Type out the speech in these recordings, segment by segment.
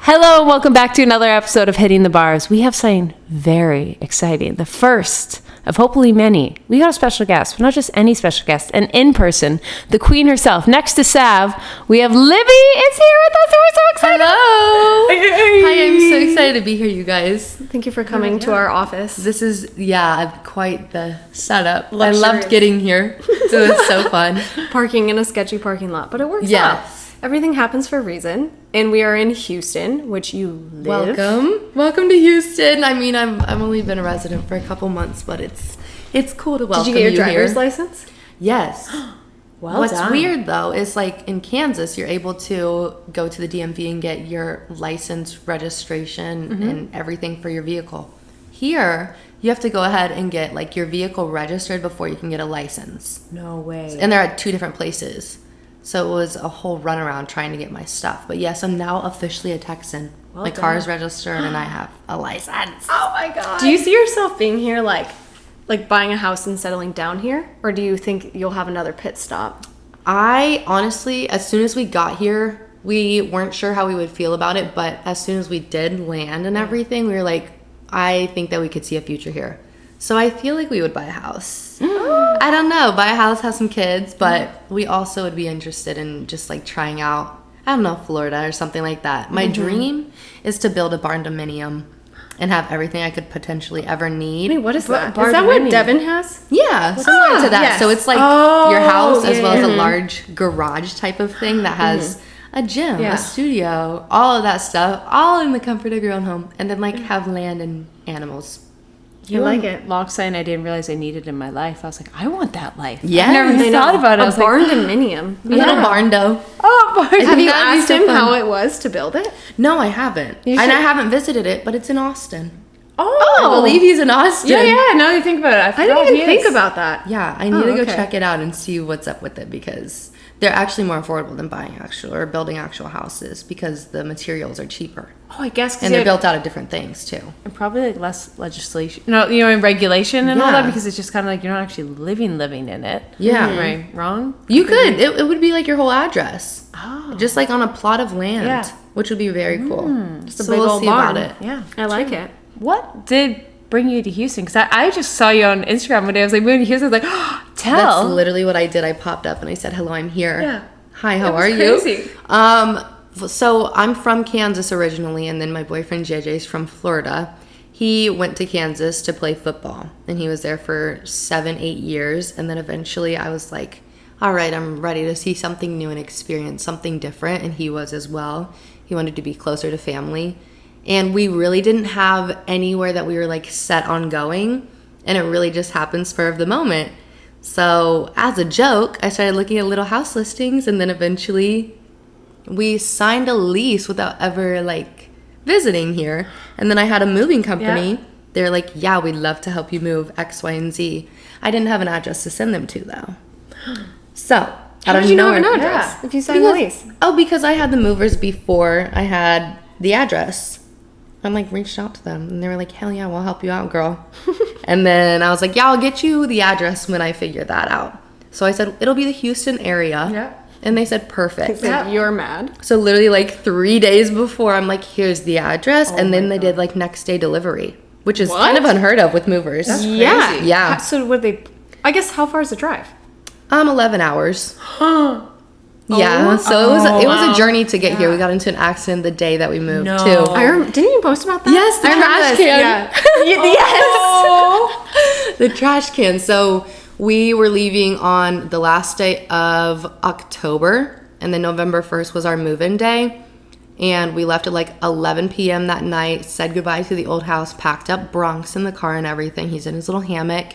Hello and welcome back to another episode of Hitting the Bars. We have something very exciting. The first of hopefully many. We got a special guest, but not just any special guest, and in person, the queen herself. Next to Sav, we have Libby is here with us, and we're so excited. Hello. Hi, I'm so excited to be here, you guys. Thank you for coming to our office. This is, quite the setup. Luxurious. I loved getting here. It was so fun. Parking in a sketchy parking lot, but it works out. Yes. Everything happens for a reason, and we are in Houston, which you live. Welcome to Houston. I mean, I've only been a resident for a couple months, but it's cool to welcome you here. Did you get your driver's license? Yes. What's weird though is like in Kansas, you're able to go to the DMV and get your license, registration, and everything for your vehicle. Here, you have to go ahead and get like your vehicle registered before you can get a license. No way. And they're at two different places. So it was a whole runaround trying to get my stuff. But yes, I'm now officially a Texan. My car is registered and I have a license. Oh my god. Do you see yourself being here like buying a house and settling down here? Or do you think you'll have another pit stop? I honestly, as soon as we got here, we weren't sure how we would feel about it. But as soon as we did land and everything, we were like, I think that we could see a future here. So I feel like we would buy a house. I don't know, buy a house, have some kids, but we also would be interested in just like trying out, I don't know, Florida or something like that. My dream is to build a barn dominium and have everything I could potentially ever need. Wait, what is that? Is that what Devin has? Yeah, similar to that. Yes. So it's like your house as well as a large garage type of thing that has a gym, a studio, all of that stuff, all in the comfort of your own home. And then like have land and animals. You like it. Log sign I didn't realize I needed in my life. I was like, I want that life. Yeah. I've never thought about it. I was A barn dominium. A little barn dough. Have you asked him how it was to build it? No, I haven't. And I haven't visited it, but it's in Austin. Oh. I believe he's in Austin. Yeah, now you think about it. I didn't even think about that. Yeah, I need to go check it out and see what's up with it because they're actually more affordable than buying building actual houses because the materials are cheaper. Oh, I guess. And they're built out of different things too. And probably like less legislation, and regulation and all that because it's just kind of like you're not actually living in it. Yeah. Right? Wrong? You could. It would be like your whole address. Oh. Just like on a plot of land. Yeah. Which would be very cool. Just a big old about barn. it. Yeah. I like it. What did bring you to Houston? Because I just saw you on Instagram one day. I was like, moving to Houston. I was like, tell. That's literally what I did. I popped up and I said, hello, I'm here. Yeah. Hi, how are crazy. you? So I'm from Kansas originally, and then my boyfriend JJ's from Florida. He went to Kansas to play football, and he was there for 7-8 years. And then eventually I was like, all right, I'm ready to see something new and experience something different. And he was as well. He wanted to be closer to family. And we really didn't have anywhere that we were like set on going. And it really just happened spur of the moment. So as a joke, I started looking at little house listings, and then eventually we signed a lease without ever like visiting here. And then I had a moving company. Yeah. They're like, yeah, we'd love to help you move X, Y, and Z. I didn't have an address to send them to though. So How did you know an address if you signed the lease? Because I had the movers before I had the address. I like reached out to them and they were like, hell yeah, we'll help you out, girl. And then I was like, yeah, I'll get you the address when I figure that out. So I said, it'll be the Houston area. Yeah. And they said, perfect. You're mad. So literally like 3 days before, I'm like, here's the address. And then they did like next day delivery, which is kind of unheard of with movers. That's crazy. Yeah. So would they, I guess, how far is the drive? 11 hours. Yeah, so it was a journy to get here. We got into an accident the day that we moved too. Didn't you post about that? Yes, the trash can. Yeah. Yes. The trash can. So we were leaving on the last day of October, and then November 1st was our move-in day. And we left at like 11 p.m. that night, said goodbye to the old house, packed up Bronx in the car and everything. He's in his little hammock.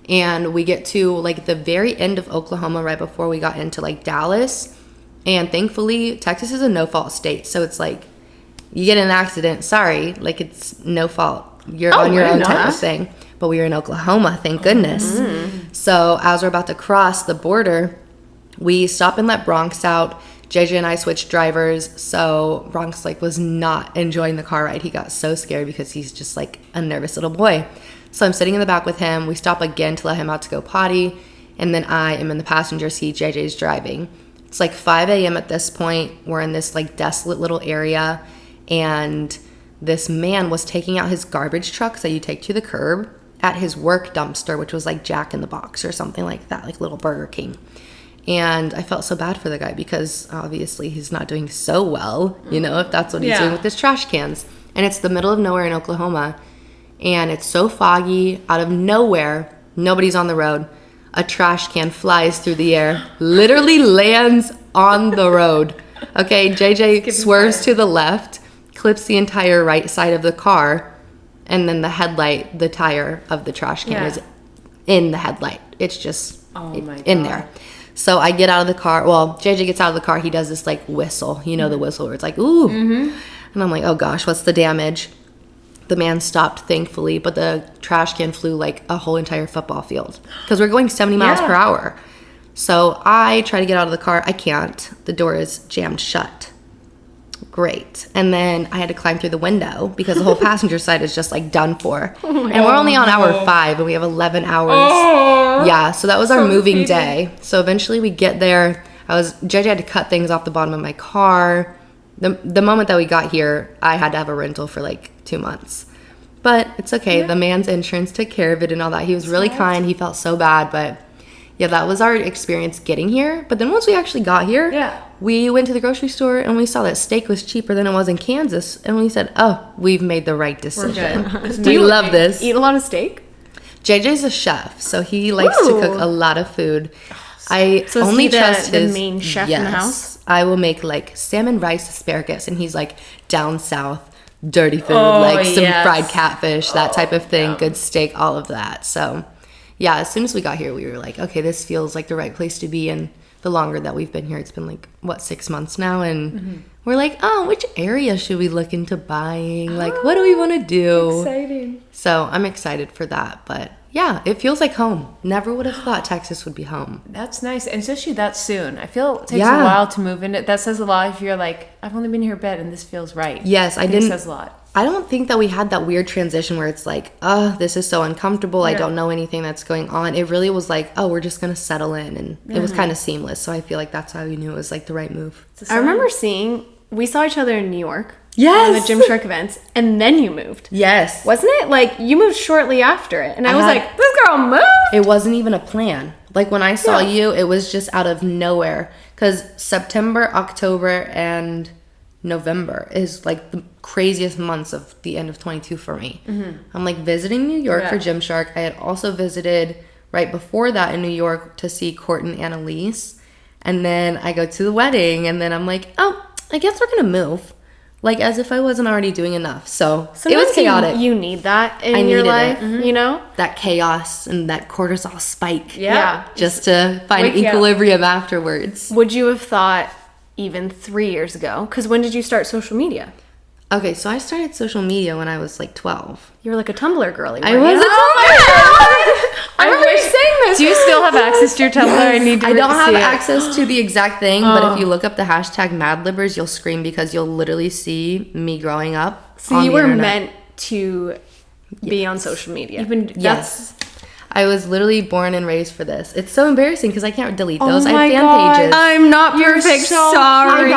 And we get to like the very end of Oklahoma right before we got into like Dallas. And thankfully, Texas is a no-fault state. So it's like, you get in an accident, sorry, like it's no fault. You're on your own type of thing. But we were in Oklahoma, thank goodness. So as we're about to cross the border, we stop and let Bronx out. JJ and I switched drivers. So Bronx like was not enjoying the car ride. He got so scared because he's just like a nervous little boy. So I'm sitting in the back with him. We stop again to let him out to go potty. And then I am in the passenger seat. JJ's driving. It's like 5 a.m. at this point. We're in this like desolate little area. and this man was taking out his garbage trucks that you take to the curb at his work dumpster, which was like Jack in the Box or something like that, like little Burger King. And I felt so bad for the guy because obviously he's not doing so well, you know, if that's what he's doing with his trash cans. And it's the middle of nowhere in Oklahoma, and it's so foggy. Out of nowhere, nobody's on the road. A trash can flies through the air, literally lands on the road. Okay, JJ swerves to the left, clips the entire right side of the car, and then the headlight, the tire of the trash can is in the headlight. It's just in there. So I get out of the car. Well, JJ gets out of the car. He does this like whistle. You know the whistle where it's like, ooh. And I'm like, oh gosh, what's the damage? The man stopped, thankfully, but the trash can flew like a whole entire football field because we're going 70 miles per hour. So I try to get out of the car. I can't. The door is jammed shut. Great. And then I had to climb through the window because the whole passenger side is just like done for. And we're only on hour 5 and we have 11 hours. Yeah, so that was our moving day. So eventually we get there. JJ had to cut things off the bottom of my car. The moment that we got here, I had to have a rental for like 2 months. But it's okay. The man's insurance took care of it and all that. He was really kind. He felt so bad, but yeah, that was our experience getting here. But then once we actually got here, we went to the grocery store and we saw that steak was cheaper than it was in Kansas. And we said, oh, we've made the right decision. We love this. Eat a lot of steak? JJ's a chef, so he likes to cook a lot of food. I only trust the main chef in the house? I will make like salmon, rice, asparagus, and he's like down south, dirty food, like some fried catfish, that type of thing, good steak, all of that. So yeah, as soon as we got here, we were like, okay, this feels like the right place to be. And the longer that we've been here, it's been like, 6 months now. And we're like, oh, which area should we look into buying? Like, what do we want to do? Exciting. So I'm excited for that. But yeah, it feels like home. Never would have thought Texas would be home. That's nice. And especially that soon. I feel it takes a while to move in. That says a lot if you're like, I've only been here a bit and this feels right. Yes, It says a lot. I don't think that we had that weird transition where it's like, oh, this is so uncomfortable. I don't know anything that's going on. It really was like, oh, we're just going to settle in. And it was kind of seamless. So I feel like that's how we knew it was like the right move. I remember we saw each other in New York. Yes. On the Gymshark events. And then you moved. Yes. Wasn't it? Like, you moved shortly after it. And I was like, this girl moved. It wasn't even a plan. Like, when I saw you, it was just out of nowhere. Because September, October, and November is like the craziest months of the end of 22 for me. I'm like visiting New York for Gymshark. I had also visited right before that in New York to see Court and Annalise. And then I go to the wedding and then I'm like, oh, I guess we're going to move. Like as if I wasn't already doing enough. So sometimes it was chaotic. You need that in your life, you know? That chaos and that cortisol spike. Yeah. Just to find equilibrium afterwards. Would you have thought even 3 years ago? Because when did you start social media? Okay, so I started social media when I was like 12. You were like a Tumblr girly. I was a Tumblr girl. I remember you saying this. Do you still have access to your Tumblr? Yes, I don't have access to the exact thing, but if you look up the hashtag MadLibbers, you'll scream because you'll literally see me growing up. So you were meant to be on social media. Yes. I was literally born and raised for this. It's so embarrassing because I can't delete those. Oh I have fan pages. I'm not perfect. Sorry.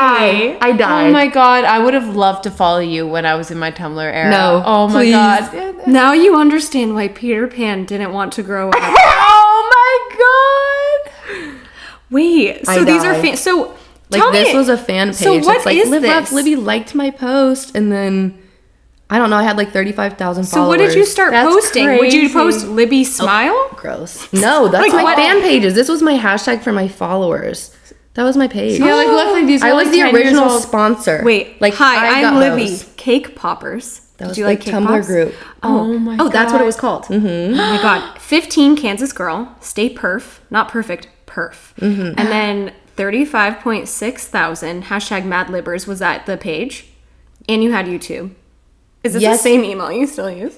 I died. Oh my god, I would have loved to follow you when I was in my Tumblr era. No, oh my please. god. Now you understand why Peter Pan didn't want to grow up. Oh my god. Wait, so these are fans. So like this was a fan page. So what it's like, is Live this? Left Libby liked my post, and then I don't know. I had like 35,000 followers. So what did you start posting? Crazy. Would you post Libby smile? Gross. No, that's Like my what? fan pages. This was my hashtag for my followers. That was my page. Yeah, like luckily these I were was like the 10 years original old. sponsor. Wait, like hi, I got I'm Libby. those. Cake poppers. That was Did you like like cake Tumblr pops? group. Oh my god. Oh, that's what it was called. Mm-hmm. Oh my god. 15 Kansas girl. Stay perf. Not perfect. Perf. Mm-hmm. And then 35.6 thousand. Hashtag MadLibbers was that the page. And you had YouTube. Is this the same email you still use?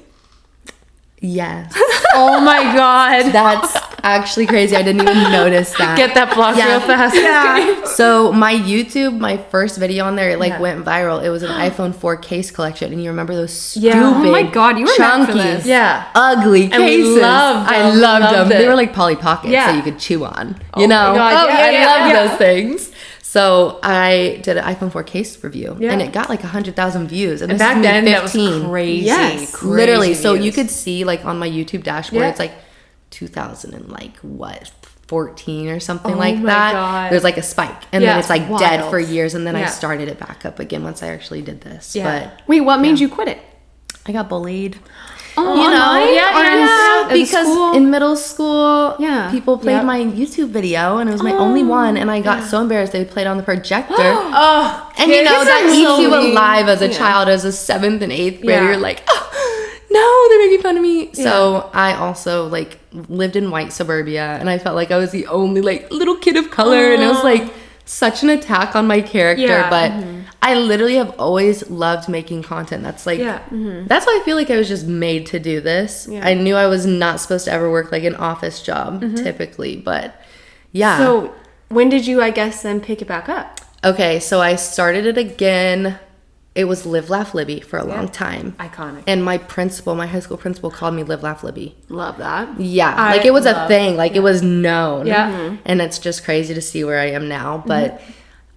Yes. Oh my god. That's actually crazy. I didn't even notice that. Get that blocked real fast. Yeah. So my YouTube, my first video on there, it like went viral. It was an iPhone 4 case collection, and you remember those stupid, Oh my god, you were meant chunky, for this. Yeah. ugly And we cases. loved I them. loved them. Loved They it. were like Polly Pockets Yeah. that you could chew on. You know? my God, I yeah. loved those things. So I did an iPhone 4 case review, and it got like 100,000 views. And this back is me then, 15. that was crazy. Yes, crazy literally. views. So you could see like on my YouTube dashboard, it's like 2000 and like what, 14 or something like my that. God. There's like a spike, and then it's like dead wild. for years, and then I started it back up again once I actually did this. But Wait, what made you quit it? I got bullied. Oh, You know, online? because in middle school, Yeah. people played my YouTube video, and it was my only one, and I got so embarrassed. They played on the projector. And you know, that eats you alive as a child, as a 7th and 8th grader. You're like, oh, no, they're making fun of me. So I also like lived in white suburbia, and I felt like I was the only like little kid of color, and it was like such an attack on my character. But I literally have always loved making content. That's like, that's why I feel like I was just made to do this. I knew I was not supposed to ever work like an office job typically, but So when did you, I guess, then pick it back up? Okay, so I started it again. It was Live, Laugh, Libby for a long time. Iconic. And my high school principal called me Live, Laugh, Libby. Love that. Yeah, like it was a thing. Like it was known. Yeah. And it's just crazy to see where I am now. But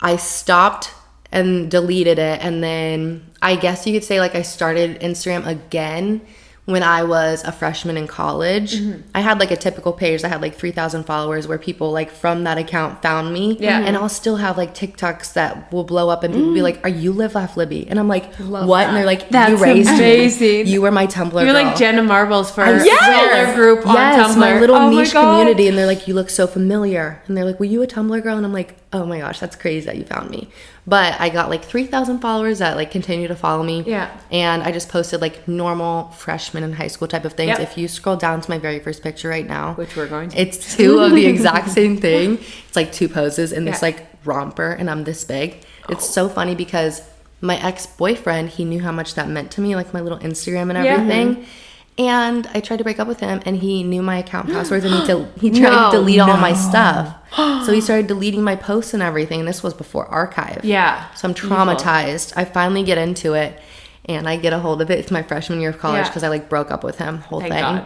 I stopped and deleted it. And then I guess you could say like I started Instagram again when I was a freshman in college. I had like a typical page that had like 3,000 followers where people like from that account found me. Yeah. And I'll still have like TikToks that will blow up and people be like, are you Live, Laugh, Libby? And I'm like, what? And they're like, That's you raised amazing. me. You were my Tumblr You're girl. like Jenna Marbles for our Yes! group on Yes, Tumblr. my little Oh niche God. community. And they're like, you look so familiar. And they're like, were you a Tumblr girl? And I'm like, oh my gosh, that's crazy that you found me. But I got like 3,000 followers that like continue to follow me. Yeah. And I just posted like normal freshman in high school type of things. Yep. If you scroll down to my very first picture right now, Which we're going to. it's 2 of the exact same thing. It's like 2 poses in this like romper, and I'm this big. It's so funny because my ex-boyfriend, he knew how much that meant to me, like my little Instagram and everything. And I tried to break up with him, and he knew my account passwords, and he tried to delete all my stuff. So he started deleting my posts and everything. And this was before archive. Yeah. So I'm traumatized. I finally get into it, and I get a hold of it. It's my freshman year of college because I like broke up with him, whole Thank thing. God.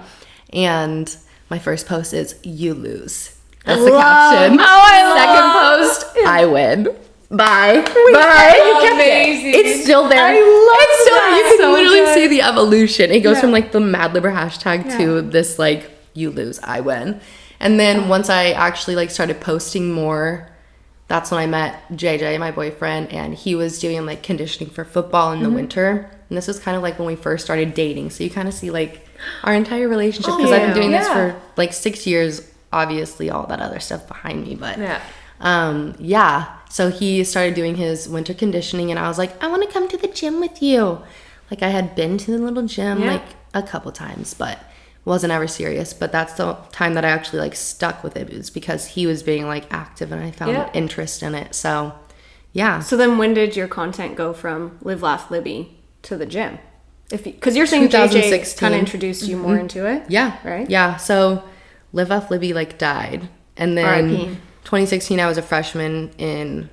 And my first post is "You lose." That's the caption. I Second post, I win. Bye. Bye. Amazing. It's still there. I love it's still, that. You can So literally good. see the evolution. It goes from like the Mad Libber hashtag to this like "You lose, I win." And then once I actually like started posting more, that's when I met JJ, my boyfriend, and he was doing like conditioning for football in the winter. And this was kind of like when we first started dating. So you kind of see like our entire relationship, because I've been doing this for like 6 years, obviously all that other stuff behind me. But so he started doing his winter conditioning, and I was like, I want to come to the gym with you. Like I had been to the little gym like a couple times, but wasn't ever serious. But that's the time that I actually like stuck with it. It was because he was being like active, and I found interest in it. So So then when did your content go from Live, Laugh, Libby to the gym? Because you're saying JJ kind of introduced you more into it. Right. Yeah. So Live, Laugh, Libby like died, and then R.I.P. 2016 I was a freshman in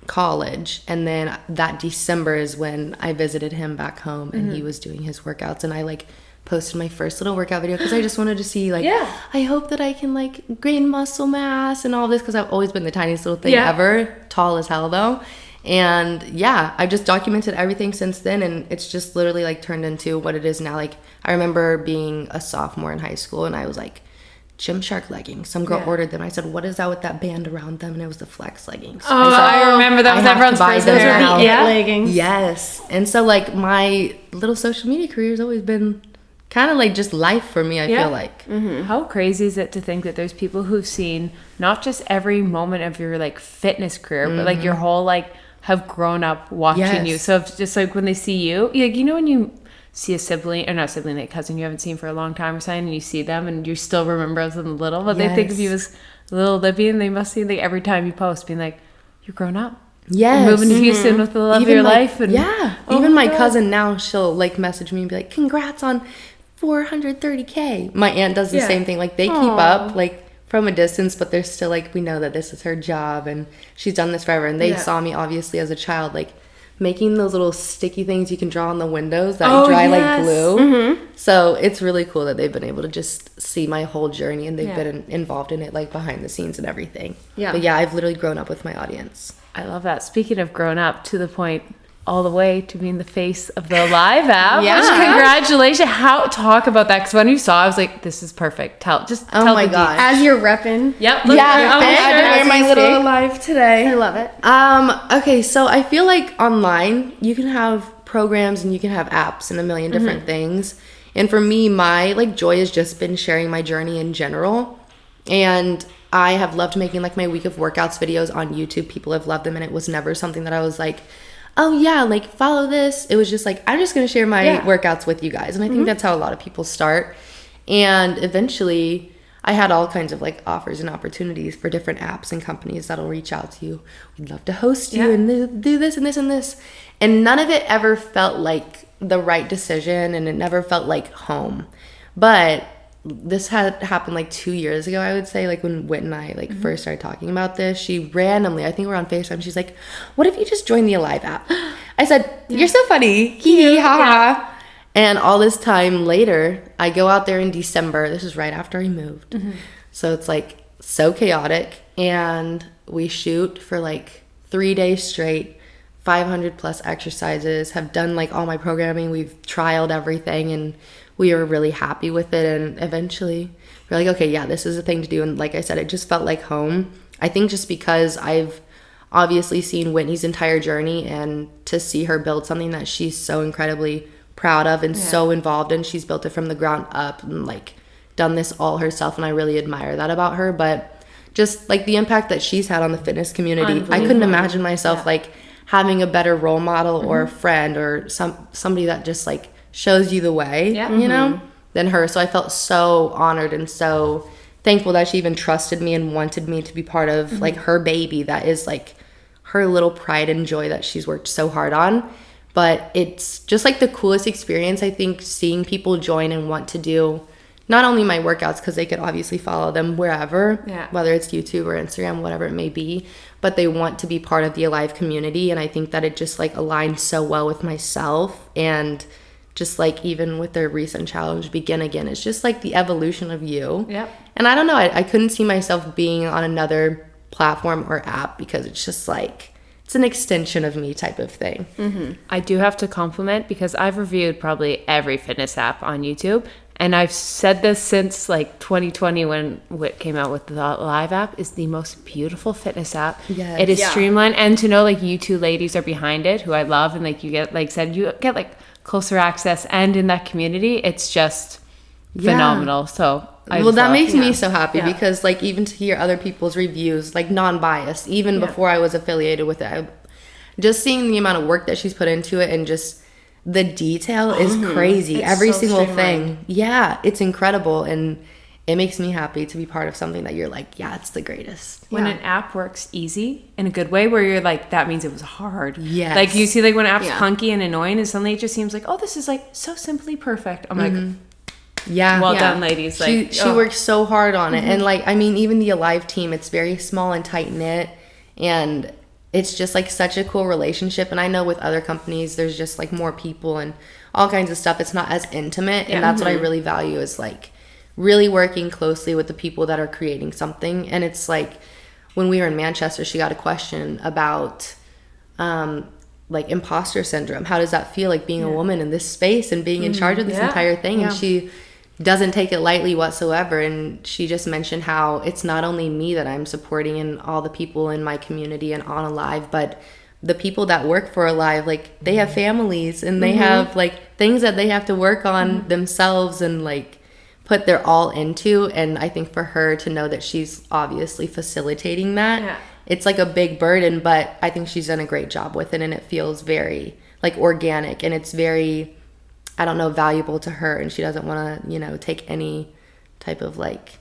college, and then that December is when I visited him back home, and he was doing his workouts, and I like posted my first little workout video because I just wanted to see like I hope that I can like gain muscle mass and all this, because I've always been the tiniest little thing ever, tall as hell though. And I've just documented everything since then, and it's just literally like turned into what it is now. Like I remember being a sophomore in high school, and I was like, Gymshark leggings. Some girl ordered them. I said, what is that with that band around them? And it was the Flex leggings. Oh, I remember that was everyone's first Those pair. are the it leggings. Yes. And so like my little social media career has always been kind of like just life for me, I feel like. How crazy is it to think that there's people who've seen not just every moment of your like fitness career, but like your whole like have grown up watching you. So if just like when they see you, like, you know, when you see a sibling, or not sibling, like cousin you haven't seen for a long time or something, and you see them and you still remember as them little, but they think of you as little Libby, and they must see like every time you post being like, you're grown up. Yes. You're moving to Houston with the love of your life. And even my cousin now, she'll like message me and be like, congrats on 430K. My aunt does the same thing. Like they keep up like from a distance, but they're still like, we know that this is her job and she's done this forever. And they saw me obviously as a child, like making those little sticky things you can draw on the windows that dry like glue. So it's really cool that they've been able to just see my whole journey, and they've been involved in it like behind the scenes and everything. But I've literally grown up with my audience. I love that. Speaking of grown up, to the point, all the way to being the face of the Live app. Yeah. Which, congratulations. Talk about that, because when you saw, I was like, this is perfect. Tell Oh tell my the gosh. As you're repping. Yep. Yeah, Oh, I had to wear my little Live today. I love it. Okay, so I feel like online you can have programs and you can have apps and a million different things. And for me, my like joy has just been sharing my journey in general. And I have loved making like my week of workouts videos on YouTube. People have loved them, and it was never something that I was like, oh yeah, like follow this. It was just like, I'm just gonna share my workouts with you guys. And I think that's how a lot of people start. And eventually I had all kinds of like offers and opportunities for different apps and companies that'll reach out to you. We'd love to host you and do this and this and this. And none of it ever felt like the right decision, and it never felt like home. But this had happened like 2 years ago, I would say, like when Whit and I like first started talking about this. She randomly, I think we're on FaceTime, she's like, what if you just joined the Alive app? I said, you're so funny. Hee hee ha ha. And all this time later, I go out there in December. This is right after I moved. So it's like so chaotic. And we shoot for like 3 days straight, 500 plus exercises, have done like all my programming. We've trialed everything, and we were really happy with it. And eventually we're like, okay, yeah, this is a thing to do. And like I said, it just felt like home. I think just because I've obviously seen Whitney's entire journey, and to see her build something that she's so incredibly proud of and so involved in. She's built it from the ground up and like done this all herself, and I really admire that about her. But just like the impact that she's had on the fitness community, I couldn't imagine myself like having a better role model or a friend or somebody that just like shows you the way, you know, than her. So I felt so honored and so thankful that she even trusted me and wanted me to be part of like her baby that is like her little pride and joy that she's worked so hard on. But it's just like the coolest experience, I think, seeing people join and want to do not only my workouts, because they could obviously follow them wherever, whether it's YouTube or Instagram, whatever it may be, but they want to be part of the Alive community. And I think that it just like aligns so well with myself. And just like even with their recent challenge, Begin Again, it's just like the evolution of you. And I don't know, I couldn't see myself being on another platform or app, because it's just like, it's an extension of me type of thing. I do have to compliment, because I've reviewed probably every fitness app on YouTube, and I've said this since like 2020 when Whit came out with the Live app, is the most beautiful fitness app. It is streamlined, and to know like you two ladies are behind it, who I love, and like you get, like said, you get like closer access, and in that community, it's just phenomenal. So that makes me so happy, because like even to hear other people's reviews, like non-biased, even before I was affiliated with it, just seeing the amount of work that she's put into it, and just the detail is crazy. It's every so single thing. It's incredible, and it makes me happy to be part of something that you're like, it's the greatest. When an app works easy in a good way, where you're like, that means it was hard. Like you see like when an app's clunky and annoying, and suddenly it just seems like, oh, this is like so simply perfect. I'm like, well done, ladies. Like she works so hard on it. And like, I mean, even the Alive team, it's very small and tight knit, and it's just like such a cool relationship. And I know with other companies, there's just like more people and all kinds of stuff. It's not as intimate, and that's what I really value, is like really working closely with the people that are creating something. And it's like when we were in Manchester, she got a question about like imposter syndrome. How does that feel, like being a woman in this space and being in charge of this entire thing? And she doesn't take it lightly whatsoever. And she just mentioned how it's not only me that I'm supporting and all the people in my community and on Alive, but the people that work for Alive, like they have families, and they have like things that they have to work on themselves and like put their all into. And I think for her to know that she's obviously facilitating that, it's like a big burden, but I think she's done a great job with it, and it feels very like organic, and it's very, I don't know, valuable to her, and she doesn't want to, you know, take any type of like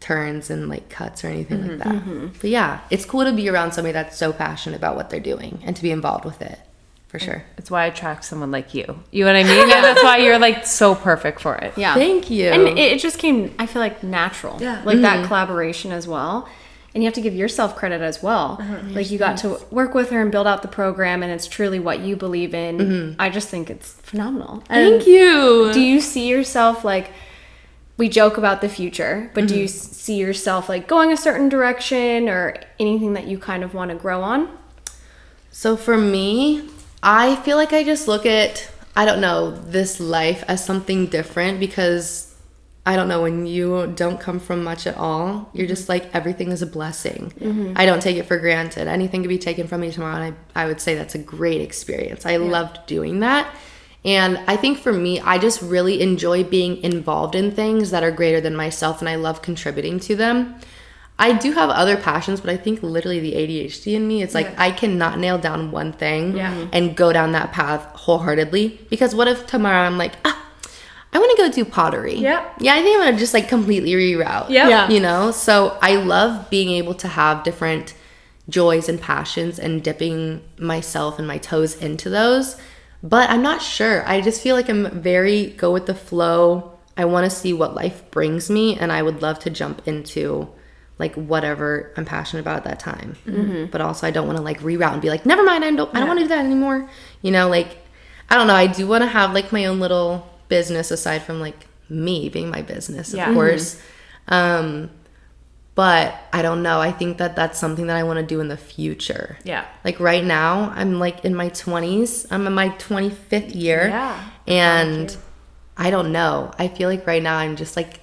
turns and like cuts or anything like that. But yeah, it's cool to be around somebody that's so passionate about what they're doing and to be involved with it, for sure. It's why I attract someone like you. You know what I mean? And that's why you're like so perfect for it. Thank you. And it just came, I feel like, natural. Like that collaboration as well. And you have to give yourself credit as well. Like you got to work with her and build out the program, and it's truly what you believe in. I just think it's phenomenal. Thank you. Do you see yourself, like, we joke about the future, but do you see yourself like going a certain direction or anything that you kind of want to grow on? So for me, I feel like I just look at, I don't know, this life as something different because I don't know, when you don't come from much at all, you're just like, everything is a blessing. I don't take it for granted. Anything could be taken from me tomorrow, and I would say that's a great experience. I loved doing that. And I think for me, I just really enjoy being involved in things that are greater than myself, and I love contributing to them. I do have other passions, but I think literally the ADHD in me, it's like I cannot nail down one thing and go down that path wholeheartedly. Because what if tomorrow I'm like, I want to go do pottery. Yeah, I think I'm going to just like completely reroute. You know? So I love being able to have different joys and passions and dipping myself and my toes into those. But I'm not sure. I just feel like I'm very go with the flow. I want to see what life brings me, and I would love to jump into like whatever I'm passionate about at that time. But also I don't want to like reroute and be like, never mind, I don't want to do that anymore. You know, like, I don't know. I do want to have like my own little business aside from like me being my business, of course. But I don't know. I think that that's something that I want to do in the future. Like right now, I'm like in my 20s. I'm in my 25th year. And I don't know. I feel like right now I'm just like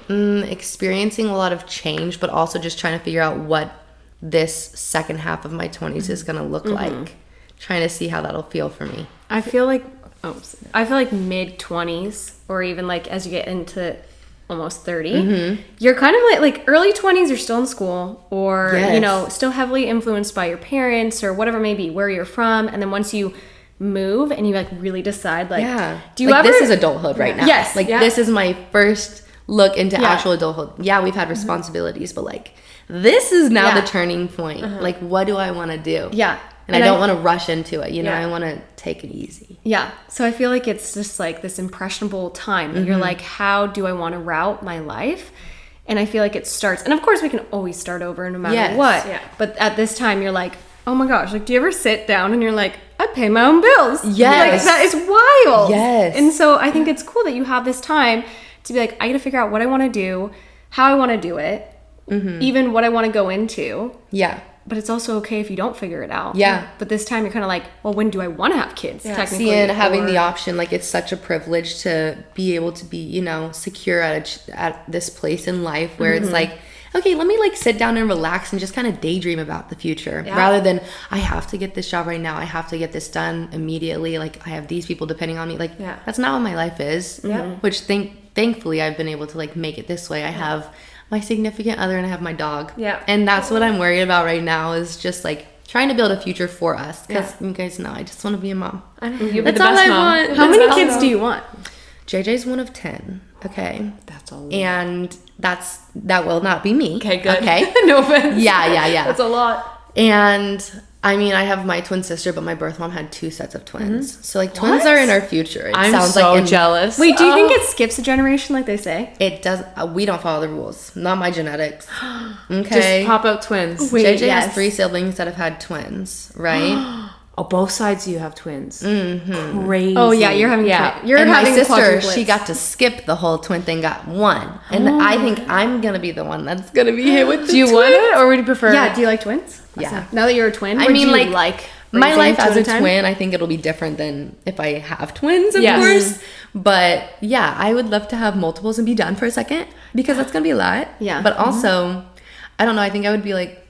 experiencing a lot of change, but also just trying to figure out what this second half of my 20s is going to look like. Trying to see how that'll feel for me. I feel like mid 20s, or even like as you get into almost 30, you're kind of like early 20s, you're still in school, or you know, still heavily influenced by your parents or whatever it may be, where you're from. And then once you move and you like really decide like, do you like, ever, this is adulthood right now. Like this is my first look into actual adulthood. We've had responsibilities, but like this is now the turning point. Like, what do I want to do? And I don't want to rush into it, you know. I want to take it easy. So I feel like it's just like this impressionable time that you're like, how do I want to route my life? And I feel like it starts, and of course we can always start over no matter what. But at this time you're like, oh my gosh, like, do you ever sit down and you're like, I pay my own bills? Like, that is wild. And so I think it's cool that you have this time to be like, I got to figure out what I want to do, how I want to do it, even what I want to go into. But it's also okay if you don't figure it out. But this time you're kind of like, well, when do I want to have kids? Technically. And having the option, like, it's such a privilege to be able to be, you know, secure at this place in life where it's like, okay, let me like sit down and relax and just kind of daydream about the future rather than I have to get this job right now. I have to get this done immediately. Like, I have these people depending on me. Like, that's not what my life is. Which thankfully I've been able to like make it this way. I have my significant other and I have my dog. And that's what I'm worried about right now, is just like trying to build a future for us. Because you guys know, I just want to be a mom. That's all I want. How many kids do you want? JJ's one of 10. Okay. That's a lot. And that will not be me. Okay, good. Okay. No offense. Yeah. That's a lot. And I mean, I have my twin sister, but my birth mom had 2 sets of twins. So like twins are in our future. I'm so jealous. Wait, do you think it skips a generation like they say? It does. We don't follow the rules. Not my genetics. Okay. Just pop out twins. Wait, JJ has 3 siblings that have had twins, right? Oh, both sides you have twins. Crazy. Oh yeah, you're having and my sister, she got to skip the whole twin thing, got 1, and I think I'm gonna be the one that's gonna be hit with the twins. Do you want it, or would you prefer? Yeah, do you like twins? Yeah. Now that you're a twin, I mean, like my life as a time? twin, I think it'll be different than if I have twins, of course. But yeah, I would love to have multiples and be done for a second, because that's gonna be a lot. But also, I don't know. I think I would be like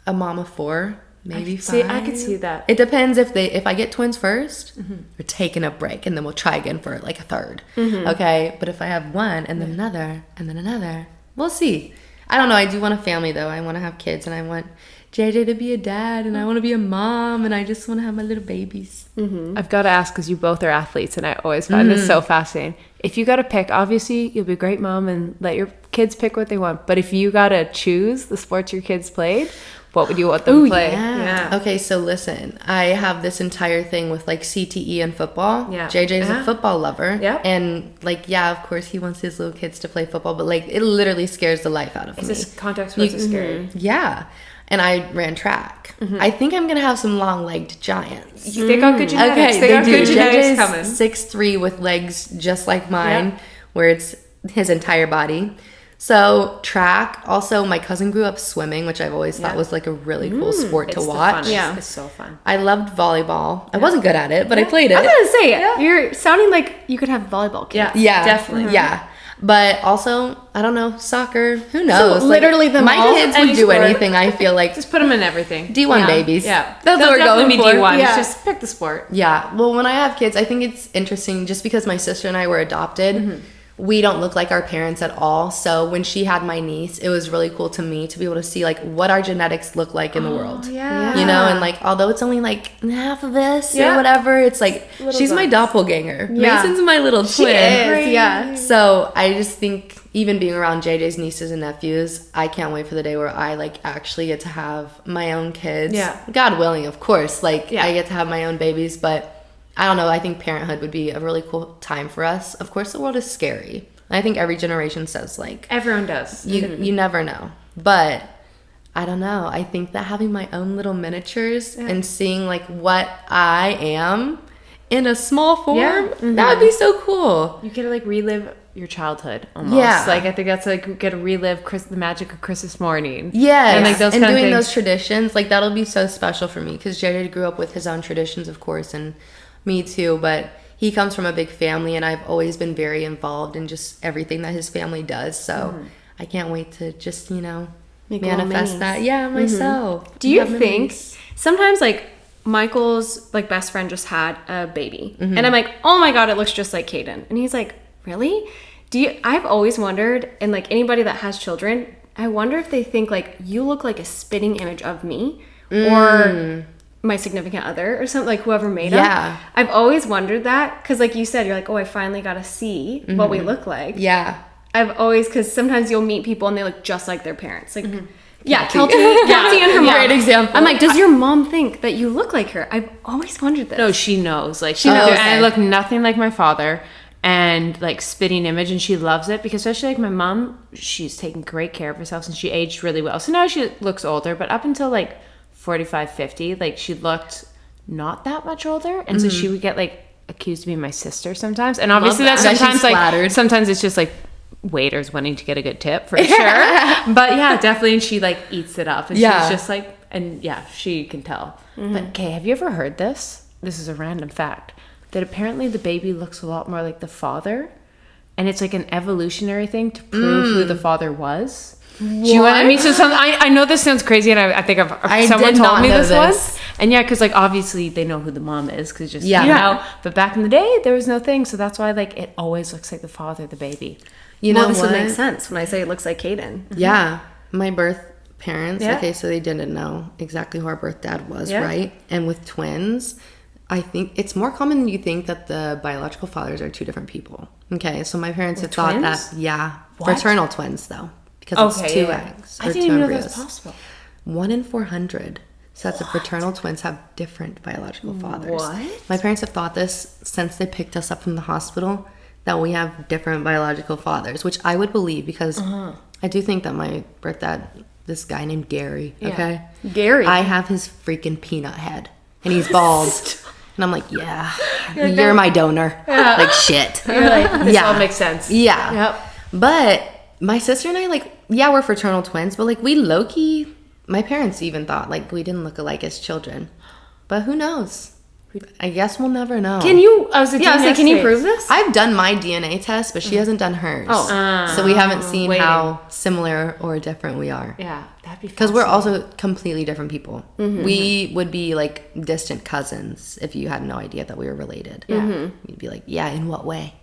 a mom of 4. Maybe 5. I could see that. It depends if I get twins first, we're taking a break and then we'll try again for like a third. Okay, but if I have 1 and then another and then another, we'll see. I don't know. I do want a family though. I want to have kids, and I want JJ to be a dad, and I want to be a mom, and I just want to have my little babies. I've got to ask, because you both are athletes, and I always find this so fascinating. If you got to pick, obviously you'll be a great mom and let your kids pick what they want. But if you got to choose the sports your kids played, what would you want them to play? Okay, so listen, I have this entire thing with like CTE and football. JJ's a football lover. And like, of course he wants his little kids to play football, but like it literally scares the life out of me. It's just contact sports is scary. Yeah. And I ran track. I think I'm going to have some long-legged giants. They got good genetics. Okay, they got good genetics JJ's coming. 6'3" with legs just like mine, where it's his entire body. So track. Also, my cousin grew up swimming, which I've always thought was like a really cool sport to watch. Yeah, it's so fun. I loved volleyball. I wasn't good at it, but I played it. I was gonna say, you're sounding like you could have volleyball kids. Yeah, definitely. Yeah. But also, I don't know, soccer, who knows? So literally my kids would do anything, I feel like. Just put them in everything. D1 babies. Yeah. That's what we're going be for. D1. Yeah. Just pick the sport. Yeah. Well, when I have kids, I think it's interesting just because my sister and I were adopted. We don't look like our parents at all. So when she had my niece, it was really cool to me to be able to see like what our genetics look like in the world. Yeah. You know, and like although it's only like half of us Yeah. or whatever, it's like she's my bugs. doppelganger. Yeah. Mason's my little twin. She is, yeah. So I just think even being around JJ's nieces and nephews, I can't wait for the day where I like actually get to have my own kids. Yeah. God willing, of course. Like Yeah. I get to have my own babies, but I don't know. I think parenthood would be a really cool time for us. Of course, the world is scary. I think every generation says like Everyone does. you never know, but I don't know. I think that having my own little miniatures and seeing like what I am in a small form, that would be so cool. You get to like relive your childhood almost. Yeah. Like I think that's like you get to relive the magic of Christmas morning. Yeah, And like those and kind doing of things. those traditions, like that'll be so special for me because JJ grew up with his own traditions, of course, and me too. But he comes from a big family, and I've always been very involved in just everything that his family does. So I can't wait to just Make little manifest minis. that. Yeah, myself. Do you Have think memories. sometimes like Michael's like best friend just had a baby, and I'm like, oh my god, it looks just like Caden, and he's like, really? I've always wondered, and like anybody that has children, I wonder if they think like you look like a spitting image of me or my significant other or something, like whoever made Yeah. him. I've always wondered that because like you said, you're like, oh, I finally got to see what we look like. Yeah. I've always, because sometimes you'll meet people and they look just like their parents. Like, yeah, Keltie and her mom. Great example. I'm like, does your mom think that you look like her? I've always wondered this. No, she knows. Like She knows. And I look nothing like my father, and like spitting image, and she loves it because especially like my mom, she's taken great care of herself since she aged really well. So now she looks older, but up until like 45, 50, like she looked not that much older, and so she would get like accused of being my sister sometimes, and obviously that. that's That she's sometimes like flattered. sometimes it's just like waiters wanting to get a good tip for sure. But yeah, definitely, and she like eats it up, and she's just like, and yeah, she can tell. But okay, have you ever heard this? This is a random fact that apparently the baby looks a lot more like the father, and it's like an evolutionary thing to prove who the father was. Do you know what I mean? So I know this sounds crazy, and I think someone did told not me know this this. once. And yeah, because like obviously they know who the mom is because just Yeah. you know. But back in the day, there was no thing, so that's why like it always looks like the father, the baby. You know well, this what? would make sense when I say it looks like Caden. Yeah. My birth parents, Yeah. okay, so they didn't know exactly who our birth dad was, Yeah. right? And with twins, I think it's more common than you think that the biological fathers are two different people. Okay, so my parents have thought twins? that, yeah. What? Fraternal twins, though, because it's two eggs. I or didn't two even know that embryos. was possible. 1 in 400 sets of fraternal twins have different biological fathers. What? My parents have thought this since they picked us up from the hospital, that we have different biological fathers, which I would believe because I do think that my birth dad, this guy named Gary, okay? Gary. I have his freaking peanut head, and he's bald. And I'm like, yeah, you're my donor. Like, shit. You're like, this all makes sense. Yeah. Yep. But my sister and I, like, yeah, we're fraternal twins, but, like, we low-key, my parents even thought, like, we didn't look alike as children. But who knows? I guess we'll never know. Can you? I was like, can you prove this? I've done my DNA test, but she hasn't done hers. So we haven't seen waiting. how similar or different we are. Yeah, that'd be Because we're also completely different people. We would be like distant cousins if you had no idea that we were related. You'd be like, yeah, in what way?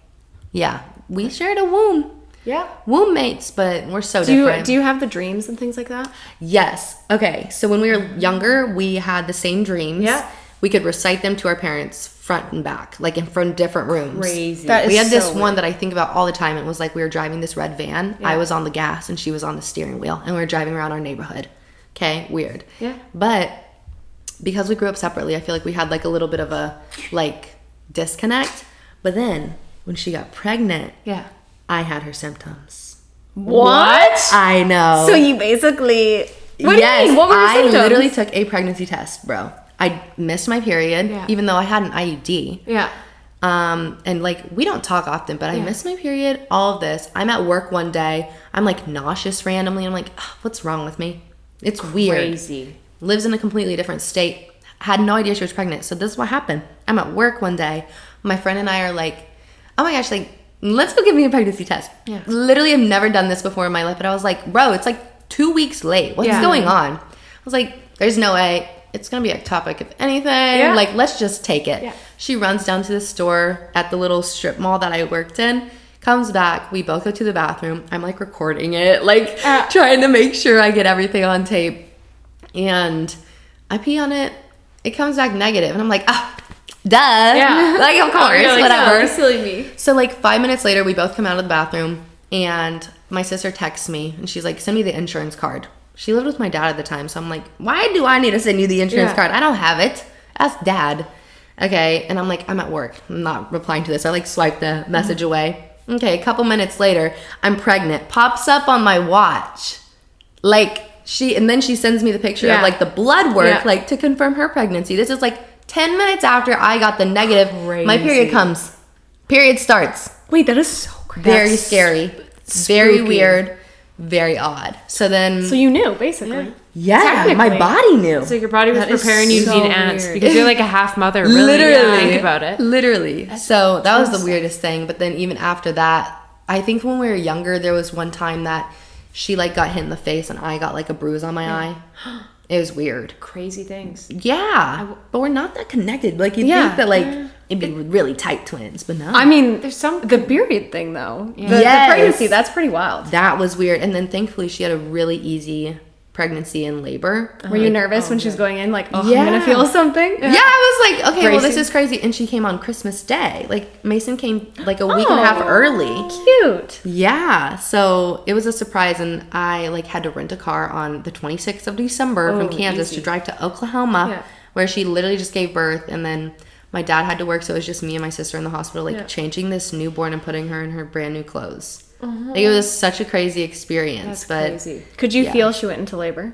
Yeah, we shared a womb. yeah. Womb mates, but we're so Do different. you have the dreams and things like that? Yes. Okay. So when we were younger, we had the same dreams. Yeah. We could recite them to our parents front and back, like in front different rooms. Crazy. That We is had this so one that I think about all the time. It was like we were driving this red van. I was on the gas and she was on the steering wheel, and we were driving around our neighborhood. Okay, weird. Yeah. But because we grew up separately, I feel like we had like a little bit of a like disconnect. But then when she got pregnant, Yeah. I had her symptoms. What? I know. So you basically. What do Yes, you mean? What were your I symptoms? literally took a pregnancy test, bro. I missed my period, Yeah. even though I had an IUD. Yeah. And like, we don't talk often, but I miss my period, all of this. I'm at work one day. I'm like nauseous randomly. I'm like, what's wrong with me? It's weird. Crazy. Lives in a completely different state. Had no idea she was pregnant. So this is what happened. I'm at work one day. My friend and I are like, oh my gosh, like, let's go give me a pregnancy test. Yeah. Literally, I've never done this before in my life. But I was like, bro, it's like 2 weeks late. What's going on? I was like, there's no way. It's going to be ectopic if anything. Yeah. Like, let's just take it. Yeah. She runs down to the store at the little strip mall that I worked in. Comes back. We both go to the bathroom. I'm like recording it. Like, trying to make sure I get everything on tape. And I pee on it. It comes back negative. And I'm like, duh. Yeah. Like, of course, like, whatever. Silly me. So, like, 5 minutes later, we both come out of the bathroom. And my sister texts me. And she's like, send me the insurance card. She lived with my dad at the time. So I'm like, why do I need to send you the insurance card? I don't have it. Ask dad. Okay. And I'm like, I'm at work. I'm not replying to this. I like swipe the message away. Okay. A couple minutes later, I'm pregnant. Pops up on my watch. Like, and then she sends me the picture of like the blood work, like to confirm her pregnancy. This is like 10 minutes after I got the negative. Crazy. My period comes. Period starts. Wait, that is so crazy. Very scary. Very weird. Very odd. So you knew, basically. Yeah, my body knew. So your body was preparing you to be an aunt because you're like a half mother, really. Literally. Think about it. Literally. So that was the weirdest thing. But then even after that, I think when we were younger, there was one time that she like got hit in the face and I got like a bruise on my eye. It was weird. Crazy things. Yeah. But we're not that connected. Like, you'd think that, like, it'd be really tight twins, but no. I mean, there's the period thing, though. Yeah. The pregnancy, that's pretty wild. That was weird. And then, thankfully, she had a really easy pregnancy and labor. Were you nervous when she was going in? Like, I'm going to feel something? Yeah, I was like, okay, well, this is crazy. And she came on Christmas Day. Like, Mason came, like, a week and a half early. Cute. Yeah. So, it was a surprise. And I, like, had to rent a car on the 26th of December from Kansas to drive to Oklahoma, where she literally just gave birth. And then my dad had to work, so it was just me and my sister in the hospital, like, changing this newborn and putting her in her brand new clothes. Like, it was such a crazy experience. Crazy. Could you feel she went into labor?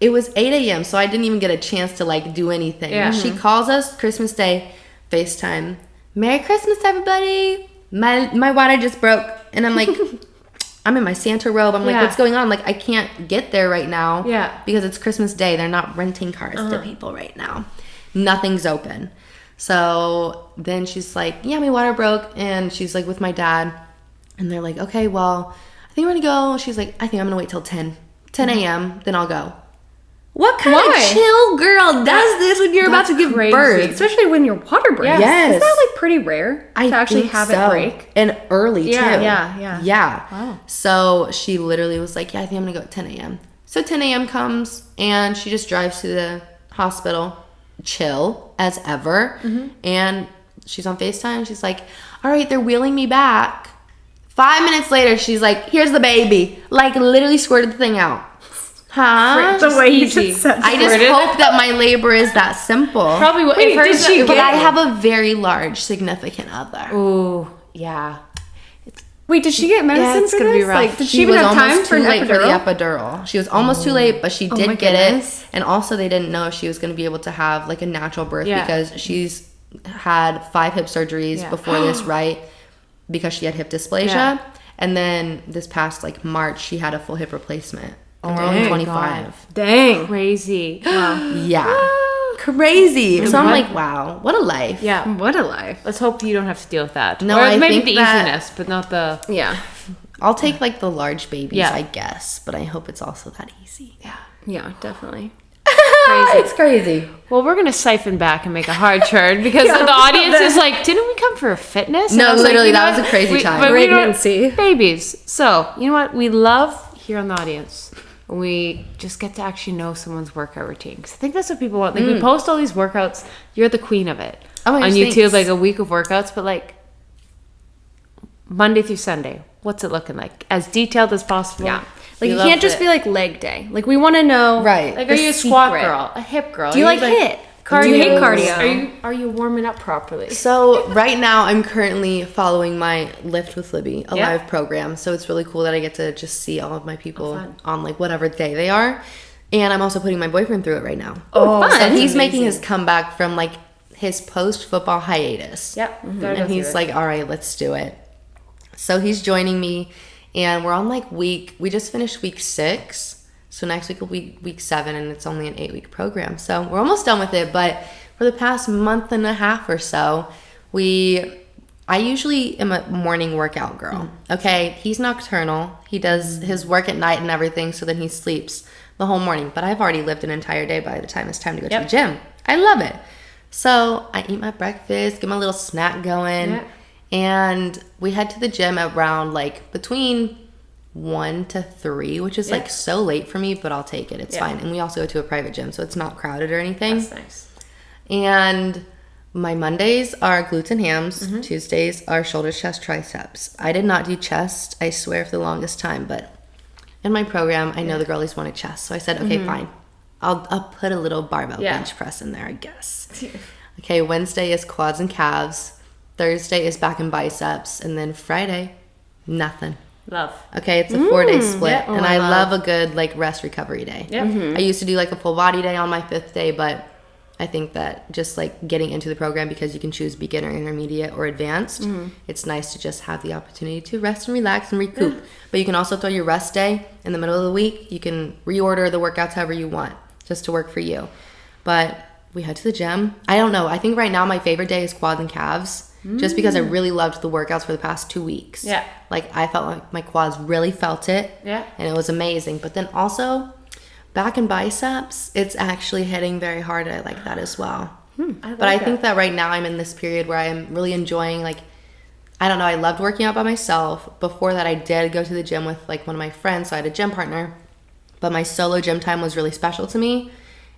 It was 8 a.m., so I didn't even get a chance to, like, do anything. Yeah. She calls us Christmas Day, FaceTime. Merry Christmas, everybody. My water just broke. And I'm like, I'm in my Santa robe. I'm like, what's going on? Like, I can't get there right now. Yeah. Because it's Christmas Day. They're not renting cars to people right now. Nothing's open. So then she's like, yeah, my water broke. And she's like with my dad. And they're like, okay, well, I think we're going to go. She's like, I think I'm going to wait till 10 a.m. Then I'll go. What kind of chill girl does this when you're about to give birth? Especially when your water breaks. Yes. Isn't that like pretty rare to actually have it break? And early too. Yeah. Wow. So she literally was like, yeah, I think I'm going to go at 10 a.m. So 10 a.m. comes and she just drives to the hospital, chill as ever. And she's on FaceTime. She's like, all right, they're wheeling me back. 5 minutes later, she's like, here's the baby. Like, literally squirted the thing out. Huh? The way you just said I just hope that my labor is that simple. Probably what did she get? But I have a very large significant other. Ooh, yeah. Wait, did she get medicine for this? Like, did she even have time for an epidural? She was almost too late, but she did get it. And also, they didn't know if she was going to be able to have, like, a natural birth because she's had 5 hip surgeries before this, right? Because she had hip dysplasia. And then this past, like, March, she had a full hip replacement. And we're only 25. God. Dang. Crazy. Wow. Yeah. Crazy. So I'm like, wow, what a life. Yeah. What a life. Let's hope you don't have to deal with that. No, or maybe the easiness, but not the... Yeah. I'll take, like, the large babies, I guess. But I hope it's also that easy. Yeah. Yeah, definitely. Crazy. It's crazy. Well, we're going to siphon back and make a hard turn because the audience is like, didn't we come for a fitness? And no, literally, that was a crazy time. Pregnancy. Babies. So, you know what? We love here on the audience. We just get to actually know someone's workout routine. Because I think that's what people want. Like, we post all these workouts. You're the queen of it. On YouTube, like a week of workouts. But, like, Monday through Sunday, what's it looking like? As detailed as possible. Yeah. Like, you can't just be like leg day. Like, we want to know. Right. Like, are you a squat girl? A hip girl? Do you like HIIT? Do you hate cardio? Are you warming up properly? So right now I'm currently following my Lift with Libby, a live program. So it's really cool that I get to just see all of my people on like whatever day they are. And I'm also putting my boyfriend through it right now. Oh, fun. So he's making his comeback from like his post-football hiatus. Yep. And he's like, all right, let's do it. So he's joining me, and we're on like we just finished week 6. So next week will be week 7, and it's only an 8-week program. So we're almost done with it. But for the past month and a half or so, I usually am a morning workout girl. Okay, he's nocturnal. He does his work at night and everything, so then he sleeps the whole morning. But I've already lived an entire day by the time it's time to go to the gym. I love it. So I eat my breakfast, get my little snack going, and we head to the gym around like between 1 to 3, which is like so late for me, but I'll take it. It's fine. And we also go to a private gym, so it's not crowded or anything. That's nice. And my Mondays are glutes and hams. Tuesdays are shoulders, chest, triceps. I did not do chest, I swear, for the longest time, but in my program, I know the girlies wanted chest. So I said, okay, fine. I'll put a little barbell bench press in there, I guess. Okay, Wednesday is quads and calves. Thursday is back and biceps. And then Friday, nothing. Love. Okay, it's a 4-day split. And I love a good like rest recovery day. I used to do like a full body day on my 5th day, but I think that just like getting into the program, because you can choose beginner, intermediate, or advanced, it's nice to just have the opportunity to rest and relax and recoup. But you can also throw your rest day in the middle of the week. You can reorder the workouts however you want, just to work for you. But we head to the gym. I don't know. I think right now my favorite day is quads and calves, just because I really loved the workouts for the past 2 weeks. Like I felt like my quads really felt it. And it was amazing. But then also back and biceps, it's actually hitting very hard. I like that as well. I think that right now I'm in this period where I'm really enjoying, like, I don't know, I loved working out by myself. Before that, I did go to the gym with like one of my friends, so I had a gym partner. But my solo gym time was really special to me.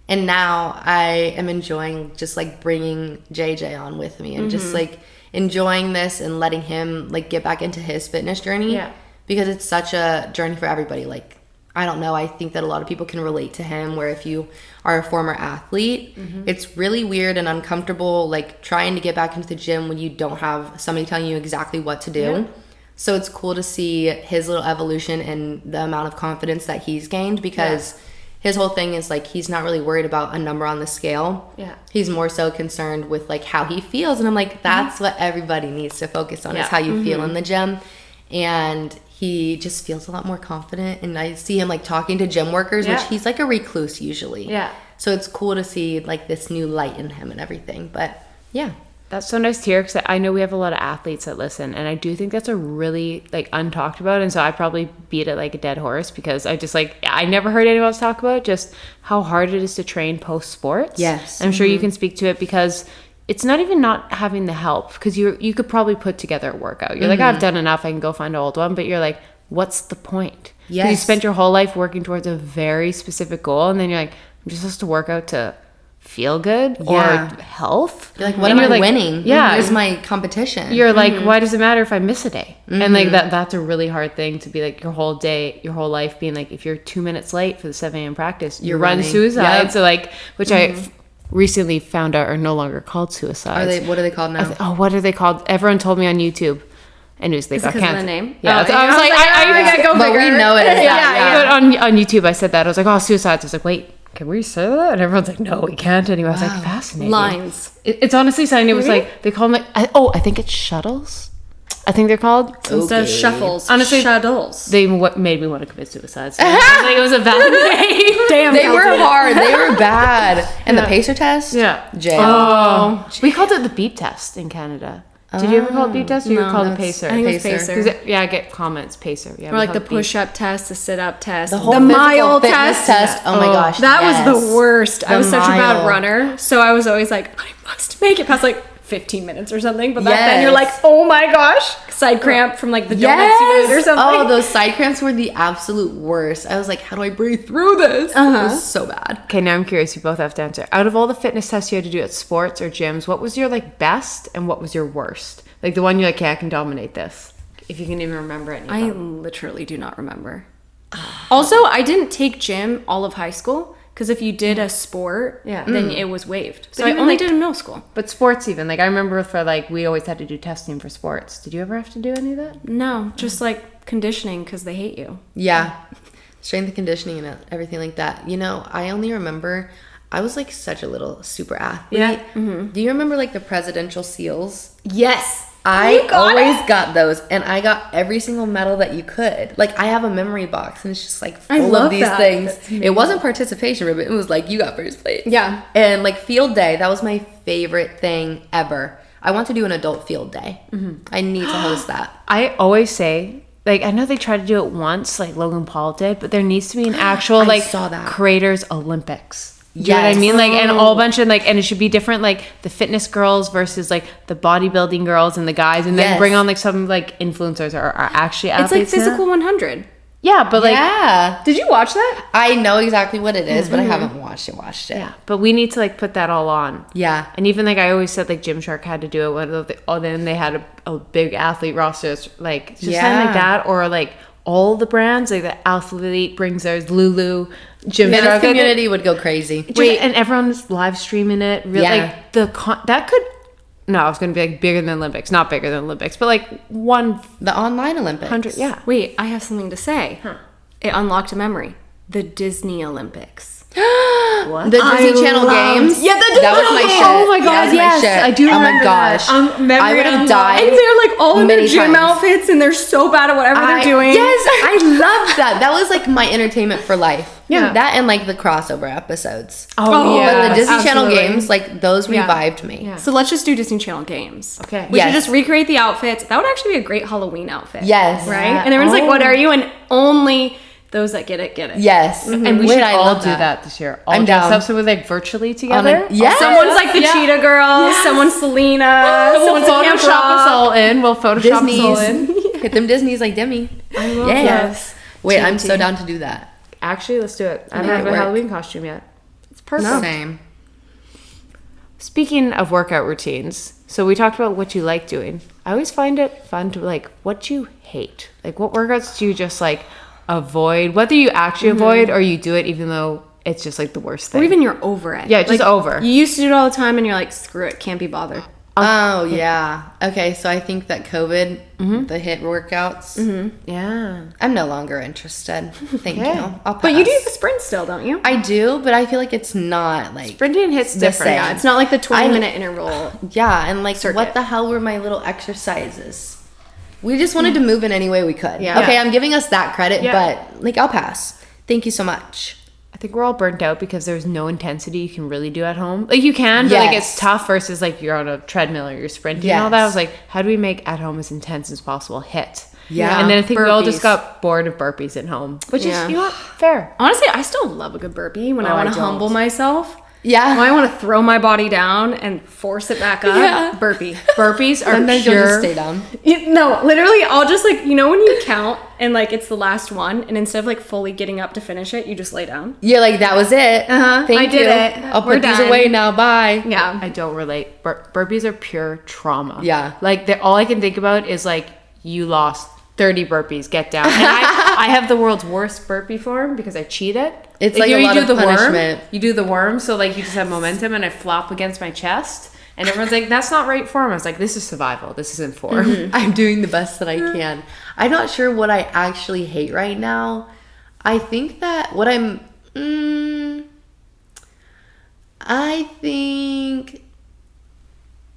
And now I am enjoying just like bringing JJ on with me and just like enjoying this and letting him like get back into his fitness journey. Because it's such a journey for everybody. Like, I don't know, I think that a lot of people can relate to him, where if you are a former athlete, it's really weird and uncomfortable like trying to get back into the gym when you don't have somebody telling you exactly what to do. So it's cool to see his little evolution and the amount of confidence that he's gained, because his whole thing is like he's not really worried about a number on the scale. He's more so concerned with like how he feels, and I'm like, that's what everybody needs to focus on, is how you feel in the gym. And he just feels a lot more confident, and I see him like talking to gym workers, which he's like a recluse usually. So it's cool to see like this new light in him and everything. But that's so nice to hear, because I know we have a lot of athletes that listen, and I do think that's a really like untalked about, and so I probably beat it like a dead horse, because I just like, I never heard anyone else talk about just how hard it is to train post sports. I'm sure you can speak to it, because it's not even not having the help, because you could probably put together a workout. You're like, I've done enough, I can go find an old one, but you're like, what's the point? You spent your whole life working towards a very specific goal, and then you're like, I'm just supposed to work out to feel good or health. You're like, what am I winning? Where's my competition? You're like, why does it matter if I miss a day? And like that's a really hard thing to be like, your whole day, your whole life being like, if you're 2 minutes late for the 7 a.m. practice, you run suicide. So like, which I recently found out are no longer called suicides. What are they called now? What are they called? Everyone told me on YouTube. I knew they got canceled. Of the name? Yeah, I was like, I go but figure. We know it. But on YouTube, I said that. I was like, oh, suicides. I was like, wait, can we say that? And everyone's like, no, we can't anymore. I was like, fascinating. Lines. It's honestly something. It was like, they call them like, I think it's shuttles. I think they're called. Instead of shuffles. Honestly, shuttles. They made me want to commit suicide. So I think it was a bad name. Damn, they were hard. They were bad. And the pacer test? Jail. Oh. We called it the beep test in Canada. Did you ever call it beep test, or you called it pacer? I think it was pacer. I get comments, pacer. Yeah, or like the push-up test, the sit-up test, the mile test. Oh my gosh, that was the worst. I was such a bad runner, so I was always like, I must make it past like 15 minutes or something. But back then you're like, oh my gosh, side cramp from like the donuts you ate or something. Oh, those side cramps were the absolute worst. I was like, how do I breathe through this? It was so bad. Okay, now I'm curious. You both have to answer. Out of all the fitness tests you had to do at sports or gyms, what was your like best and what was your worst? Like the one you're like, I can dominate this. If you can even remember any of them. I literally do not remember. Also, I didn't take gym all of high school, because if you did a sport, then it was waived. So I only did in middle school. But sports even. Like I remember for like, we always had to do testing for sports. Did you ever have to do any of that? No, just like conditioning, because they hate you. Yeah. Strength and conditioning and everything like that. You know, I only remember, I was like such a little super athlete. Yeah. Do you remember like the presidential seals? Yes. I always got those, and I got every single medal that you could. Like, I have a memory box, and it's just like full of these things. It wasn't participation, but it was like, you got first place. Yeah. And like field day, that was my favorite thing ever. I want to do an adult field day. I need to host that. I always say, like, I know they tried to do it once, like Logan Paul did, but there needs to be an actual, like, saw that. Creators Olympics. You know what I Yes. mean? Like, and a whole bunch of, like, and it should be different, like, the fitness girls versus, like, the bodybuilding girls and the guys, and then bring on, like, some, like, influencers or are actually athletes. It's like Physical 100. Yeah, but, like... Yeah. Did you watch that? I know exactly what it is, but I haven't watched it. Yeah, but we need to, like, put that all on. Yeah. And even, like, I always said, like, Gymshark had to do it. Then they had a big athlete roster. Like, just something like that. Or, like, all the brands, like, the Athlete brings theirs, Lulu... Fitness community would go crazy. Wait, and everyone's live streaming it. Really, Yeah. like that could. No, I was going to be like bigger than Olympics, not bigger than Olympics, but like The online Olympics. 100. Yeah. Wait, I have something to say. It unlocked a memory. The Disney Olympics. What? The Disney Channel games. Yeah, the Disney that was my Channel. shit. Oh my God, That was my yes, shit. I do Oh my remember gosh. that. I would have died. And they're like all in their many gym times. outfits and they're so bad at whatever they're doing. Yes, I loved that. That was like my entertainment for life. Yeah. That and like the crossover episodes. Oh, yeah. But the Disney Channel absolutely. games, like those Yeah. revived me. Yeah. So let's just do Disney Channel games. Okay. We Yes. should just recreate the outfits. That would actually be a great Halloween outfit. Yes. Right? Yeah. And everyone's like, what Oh. are you? And only those that get it, get it. Yes. And we Wait, should I all love do that this year. All I'm dress down. up so we're like virtually together. Yes. Someone's like the Yeah. Cheetah Girl. Yes. Someone's Selena. We'll Someone's Photoshop Camp us Rock. all in. We'll Photoshop us all in. Disney's. Hit them Disney's like Demi. Yes. Wait, I'm TNT. so down to do that. Actually, let's do it. I don't Okay, have a work. Halloween costume yet. It's perfect. No. Same. Speaking of workout routines, so we talked about what you like doing. I always find it fun to like what you hate. Like what workouts do you just like avoid? Whether you actually avoid or you do it even though it's just like the worst thing. Or even you're over it. Yeah, just over. You used to do it all the time and you're like, screw it, can't be bothered. Oh, yeah. Okay, so I think that COVID, the HIIT workouts, Yeah. I'm no longer interested. Thank Okay. you. I'll pass. But you do the sprint still, don't you? I do, but I feel like it's not like... Sprinting hits the different. same. Yeah, it's not like the 20-minute interval. Yeah, and like Circuit. what the hell were my little exercises? We just wanted to move in any way we could. Yeah. Okay, I'm giving us that credit, Yeah. but like I'll pass. Thank you so much. I think we're all burnt out because there's no intensity you can really do at home. Like you can, but like Yes. it's tough versus like you're on a treadmill or you're sprinting and all that. I Yes. was like, how do we make at home as intense as possible? HIIT. Yeah. And then I think we all just Burpees. got bored of burpees at home, which Yeah. is, you know what, fair. Honestly, I still love a good burpee when Oh, I want I to don't. humble myself. Yeah. When I want to throw my body down and force it back up. Yeah. Burpee. Burpees are Sometimes you'll pure. just stay down. No, literally, I'll just like, you know when you count and like it's the last one and instead of like fully getting up to finish it, you just lay down? You're like, that was it. Uh-huh, Thank I did you. it. I'll We're put these done. away now. Bye. Yeah. I don't relate. Burpees are pure trauma. Yeah. Like all I can think about is like you lost 30 burpees, get down. And I have the world's worst burpee form because I cheat it. It's like a lot of punishment. You do the worm, so like you just have momentum and I flop against my chest. And everyone's like, that's not right form. I was like, this is survival. This isn't form. I'm doing the best that I can. I'm not sure what I actually hate right now. I think that what I'm... I think...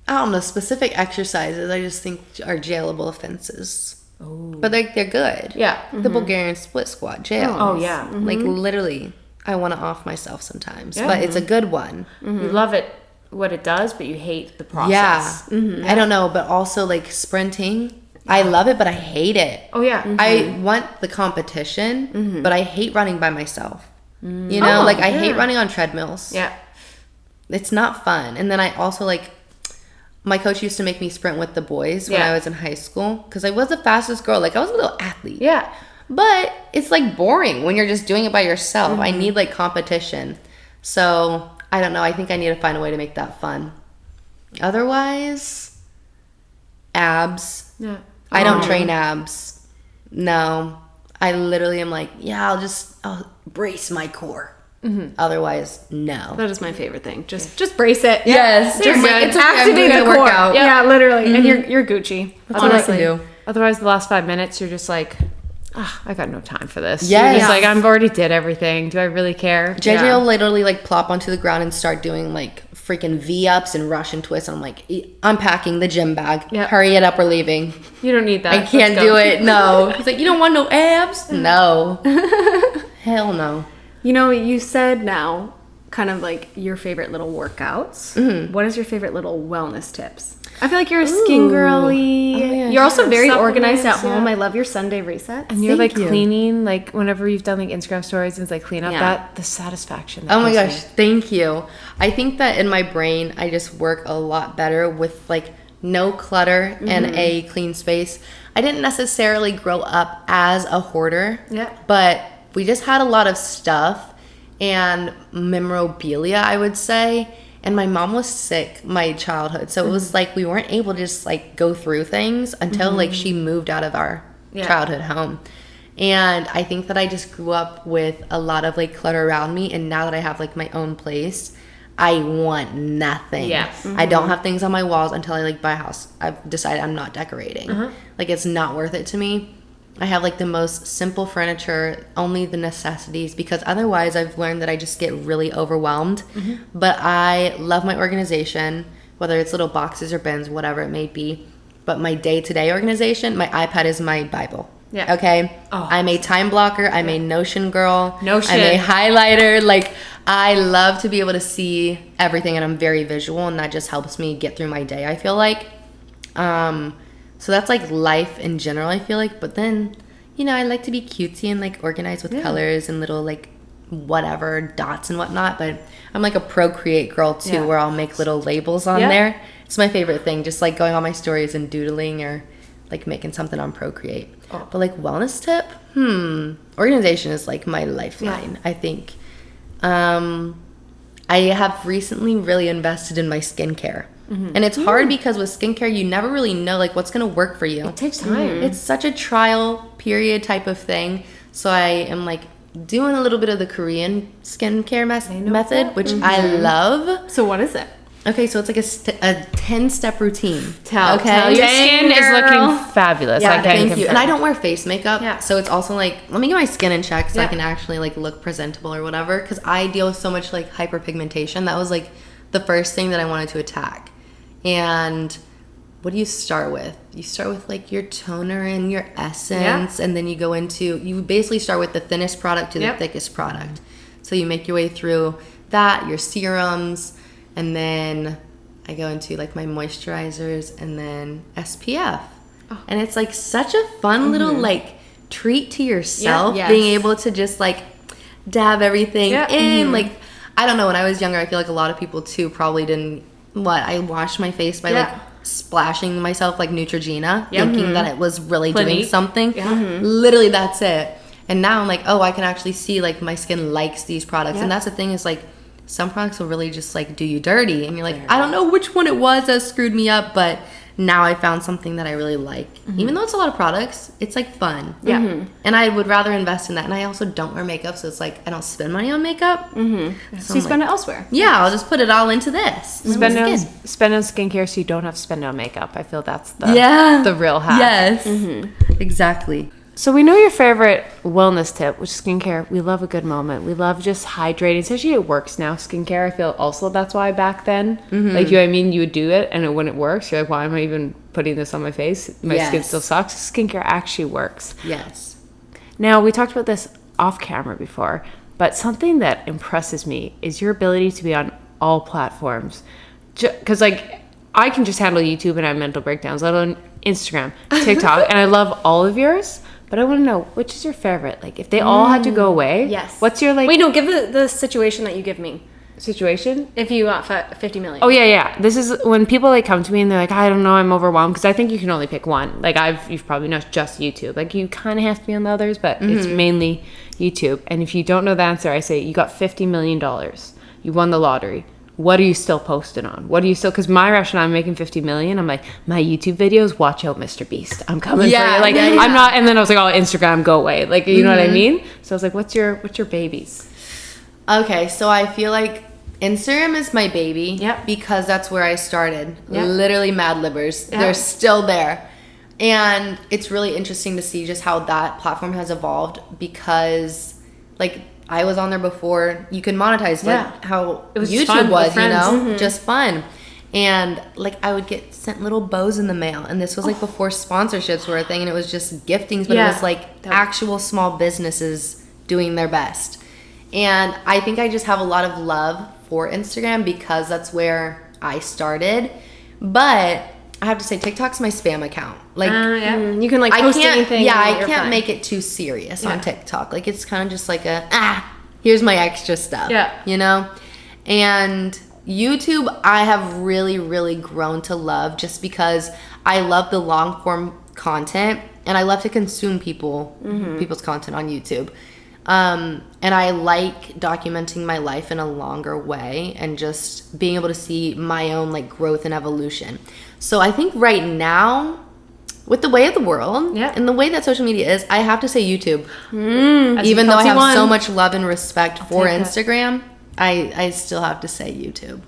I don't know, specific exercises I just think are jailable offenses. Oh. But they're good. Yeah. The Bulgarian split squat, jail. Oh, yeah. Like literally, I want to off myself sometimes. Yeah. But it's a good one. You love it, what it does, but you hate the process. Yeah. I don't know, but also like sprinting. I love it, but I hate it. Oh, yeah. I want the competition, but I hate running by myself. You know, like I hate running on treadmills. Yeah. It's not fun. And then I also like, my coach used to make me sprint with the boys when Yeah. I was in high school because I was the fastest girl. Like I was a little athlete. Yeah. But it's like boring when you're just doing it by yourself. I need like competition. So I don't know. I think I need to find a way to make that fun. Otherwise, abs. Yeah. I don't train abs. No. I literally am like, yeah, I'll brace my core. Otherwise, no. That is my favorite thing. Just brace it. Yes. Just Just like, it's okay, I'm activate doing the a core. workout. Yeah, literally. And you're Gucci. That's all I honestly. can do. Otherwise, the last 5 minutes, you're just like, I got no time for this. Yes. It's like, I've already did everything. Do I really care? JJ will literally like plop onto the ground and start doing like freaking V-ups and Russian twists. And I'm like, I'm packing the gym bag. Yep. Hurry it up, we're leaving. You don't need that. I can't do it. No. He's like, you don't want no abs? No. Hell no. You know, you said now kind of like your favorite little workouts. Mm-hmm. What is your favorite little wellness tips? I feel like you're a skin girly. Oh, yeah, you're also very organized at supplements, home. I love your Sunday resets. And you're Thank like you. cleaning, like whenever you've done like Instagram stories and it's like clean up the satisfaction. That Oh my gives gosh, me. thank you. I think that in my brain, I just work a lot better with like no clutter and a clean space. I didn't necessarily grow up as a hoarder, but we just had a lot of stuff and memorabilia, I would say. And my mom was sick my childhood, so it was like we weren't able to just like go through things until like she moved out of our childhood home. And I think that I just grew up with a lot of like clutter around me, and now that I have like my own place, I want nothing. Yes. I don't have things on my walls until I like buy a house. I've decided I'm not decorating. Like it's not worth it to me. I have like the most simple furniture, only the necessities, because otherwise I've learned that I just get really overwhelmed. But I love my organization, whether it's little boxes or bins, whatever it may be. But my day-to-day organization, my iPad is my Bible. Yeah. Okay? Oh. I'm a time blocker. I'm a Notion girl. Notion. I'm a highlighter. Like, I love to be able to see everything, and I'm very visual, and that just helps me get through my day, I feel like. So that's like life in general, I feel like. But then, you know, I like to be cutesy and like organized with colors and little like whatever dots and whatnot. But I'm like a Procreate girl too, where I'll make little labels on there. It's my favorite thing, just like going on my stories and doodling or like making something on Procreate. But like wellness tip, organization is like my lifeline, I think. I have recently really invested in my skincare. And it's hard because with skincare, you never really know like what's going to work for you. It takes time. It's such a trial period type of thing. So I am like doing a little bit of the Korean skincare method, which I love. So what is it? Okay, so it's like a 10-step routine. Tell okay? your Dang, skin is girl. looking fabulous. Yeah, I can't thank you. And I don't wear face makeup, Yeah. so it's also like, let me get my skin in check so I can actually like look presentable or whatever. Because I deal with so much like hyperpigmentation. That was like the first thing that I wanted to attack. And what do you start with? You start with like your toner and your essence, and then you go into, you basically start with the thinnest product to the thickest product. So you make your way through that, your serums, and then I go into like my moisturizers and then SPF. And it's like such a fun little like treat to yourself, being able to just like dab everything in. Like, I don't know, when I was younger, I feel like a lot of people too probably didn't, I washed my face by like splashing myself like Neutrogena, thinking that it was really doing something. Literally, that's it. And now I'm like, oh, I can actually see like my skin likes these products. And that's the thing, is like some products will really just like do you dirty, and you're like, I don't know which one it was that screwed me up, but now I found something that I really like. Even though it's a lot of products, it's like fun. And I would rather invest in that. And I also don't wear makeup, so it's like I don't spend money on makeup. So you spend it elsewhere. Yeah, I'll just put it all into this. spend on skincare so you don't have to spend on makeup. I feel that's the real hack. Yes. Exactly. So we know your favorite wellness tip, which is skincare. We love a good moment. We love just hydrating. Especially it works now, skincare. I feel also that's why back then, like you know what I mean, you would do it and it wouldn't work. So you're like, why am I even putting this on my face? My skin still sucks. Skincare actually works. Yes. Now, we talked about this off camera before, but something that impresses me is your ability to be on all platforms. Because like I can just handle YouTube and have mental breakdowns, let alone Instagram, TikTok, and I love all of yours. But I want to know, which is your favorite? Like, if they all had to go away, what's your, like... Wait, no, give the situation that you give me. Situation? If you got 50 million. Oh, yeah. This is when people, like, come to me and they're like, I don't know, I'm overwhelmed. Because I think you can only pick one. Like, you've probably not just YouTube. Like, you kind of have to be on the others, but it's mainly YouTube. And if you don't know the answer, I say, you got $50 million. You won the lottery. What are you still posting on? What are you still... Because my rationale, I'm making $50 million. I'm like, my YouTube videos, watch out, Mr. Beast. I'm coming for you. Like, I'm not... And then I was like, oh, Instagram, go away. Like, you know what I mean? So I was like, what's your babies? Okay, so I feel like Instagram is my baby. Yep. Because that's where I started. Yep. Literally Mad Libbers. Yep. They're still there. And it's really interesting to see just how that platform has evolved because, like, I was on there before you could monetize, like how it was YouTube was, you know, Mm-hmm. just fun. And like I would get sent little bows in the mail, and this was like before sponsorships were a thing, and it was just giftings, but it was like actual small businesses doing their best. And I think I just have a lot of love for Instagram because that's where I started. But I have to say, TikTok's my spam account. Like, you can like post anything. Yeah, and I you're can't fine. make it too serious on TikTok. Like, it's kind of just like here's my extra stuff. Yeah. You know? And YouTube, I have really, really grown to love just because I love the long form content and I love to consume people's content on YouTube. And I like documenting my life in a longer way and just being able to see my own like growth and evolution. So I think right now, with the way of the world and the way that social media is, I have to say YouTube. Even though I have so much love and respect for Instagram, I still have to say YouTube.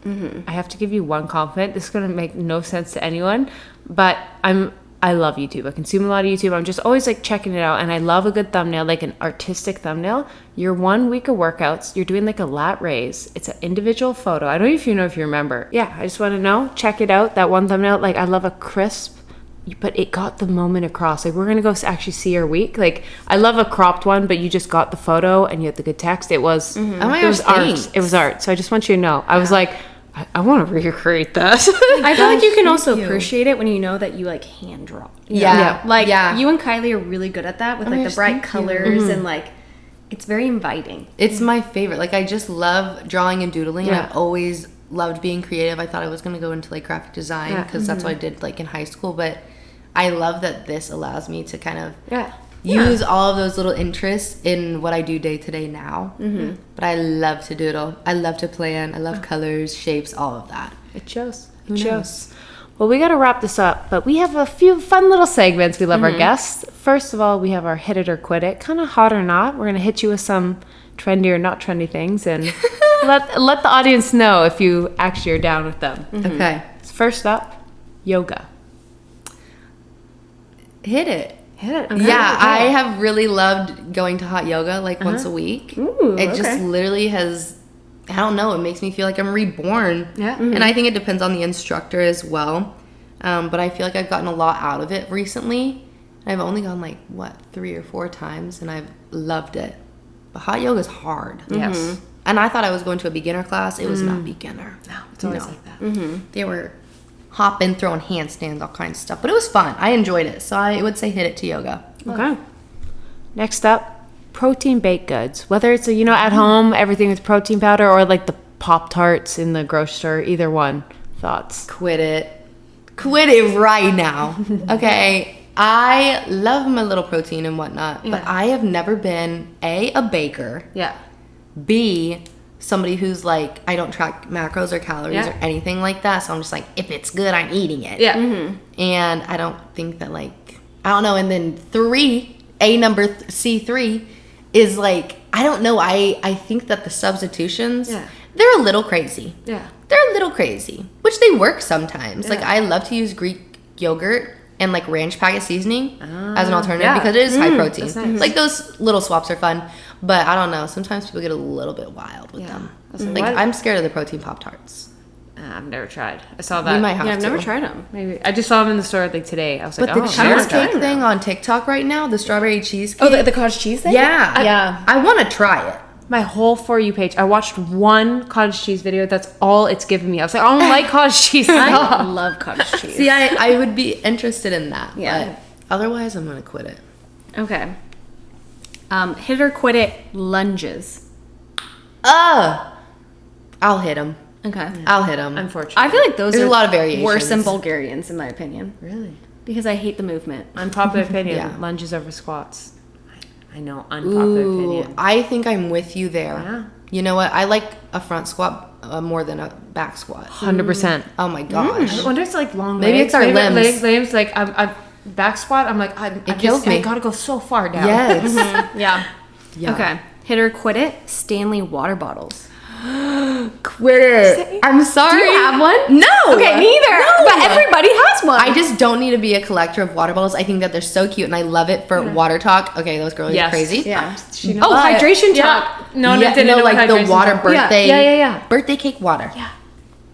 I have to give you one compliment. This is going to make no sense to anyone, but I love YouTube. I consume a lot of YouTube. I'm just always like checking it out, and I love a good thumbnail, like an artistic thumbnail. Your 1 week of workouts, you're doing like a lat raise. It's an individual photo. I don't know if you remember. Yeah, I just want to know. Check it out. That one thumbnail. Like, I love a crisp, but it got the moment across. Like, we're gonna go actually see your week. Like, I love a cropped one, but you just got the photo and you had the good text. It was Oh my it was gosh, art. thanks. It was art. So I just want you to know. I was like, I want to recreate that. I feel like you can also thank you. appreciate it when you know that you like hand draw. You know? Yeah. Like Yeah. you and Kylie are really good at that with like the gosh, bright thank you. colors and like it's very inviting. It's my favorite. Like, I just love drawing and doodling. And Yeah. I've always loved being creative. I thought I was going to go into like graphic design because that's what I did like in high school. But I love that this allows me to kind of use all of those little interests in what I do day to day now. But I love to doodle. I love to plan. I love colors, shapes, all of that. It shows. It shows. Well, we got to wrap this up, but we have a few fun little segments. We love our guests. First of all, we have our hit it or quit it, kind of hot or not. We're going to hit you with some trendy or not trendy things and let the audience know if you actually are down with them. Okay. First up, yoga. Hit it. Hit it. Yeah, I have really loved going to hot yoga like once a week. Ooh, It just okay. literally has, I don't know, it makes me feel like I'm reborn. Yeah. And I think it depends on the instructor as well. But I feel like I've gotten a lot out of it recently. I've only gone like, 3 or 4 times and I've loved it. But hot yoga is hard. Yes. And I thought I was going to a beginner class. It was not beginner. No, It's always like that. They were hopping, throwing handstands, all kinds of stuff. But it was fun. I enjoyed it. So I would say hit it to yoga. Okay. Next up, protein baked goods. Whether it's at home, everything with protein powder, or like the Pop-Tarts in the grocery store, either one. Thoughts? Quit it. Quit it right now. Okay. I love my little protein and whatnot, but I have never been a baker. Yeah. B, somebody who's like, I don't track macros or calories or anything like that. So I'm just like, if it's good, I'm eating it. Yeah. And I don't think that like, I don't know. And then 3, C3 is like, I don't know. I think that the substitutions, they're a little crazy. Yeah. They're a little crazy, which they work sometimes. Like, I love to use Greek yogurt and like ranch packet seasoning as an alternative because it is high protein. that's nice. Like, those little swaps are fun, but I don't know. Sometimes people get a little bit wild with them. Like, I'm scared of the protein Pop-Tarts. I've never tried. I saw that. We might have Yeah, I've to. never tried them. Maybe I just saw them in the store like today. I was like, But the oh, I've never tried cheesecake thing on TikTok right now, the strawberry cheesecake. Oh, the cottage cheese thing? yeah. Yeah. I want to try it. My whole For You page, I watched one cottage cheese video. That's all it's given me. I was like, I don't like cottage cheese at I all. love cottage cheese. See, I would be interested in that. Yeah. But otherwise, I'm going to quit it. Okay. Hit or quit it lunges. I'll hit them. Okay. I'll hit them. Unfortunately. I feel like those There's are a lot of variations. worse than Bulgarians, in my opinion. Really? Because I hate the movement. Unpopular opinion. Yeah. Lunges over squats. I know. Unpopular opinion. I think I'm with you there. Yeah. You know what? I like a front squat more than a back squat. 100%. Oh my gosh. I wonder if it's like long Maybe legs. it's our limbs. Limbs, like I'm back squat. I'm like, it kills me. I gotta go so far down. Yes. Yeah. Yeah. Okay. Hit or quit it Stanley water bottles. Quit Where? I'm sorry. Do you have one? No. Okay, neither. No. But everybody has one. I just don't need to be a collector of water bottles. I think that they're so cute, and I love it for water talk. Okay, those girls are crazy. Yeah. But- Hydration Yeah. talk. No, Yeah, didn't no, know like the hydration water talk. birthday. Yeah. Birthday cake water. Yeah.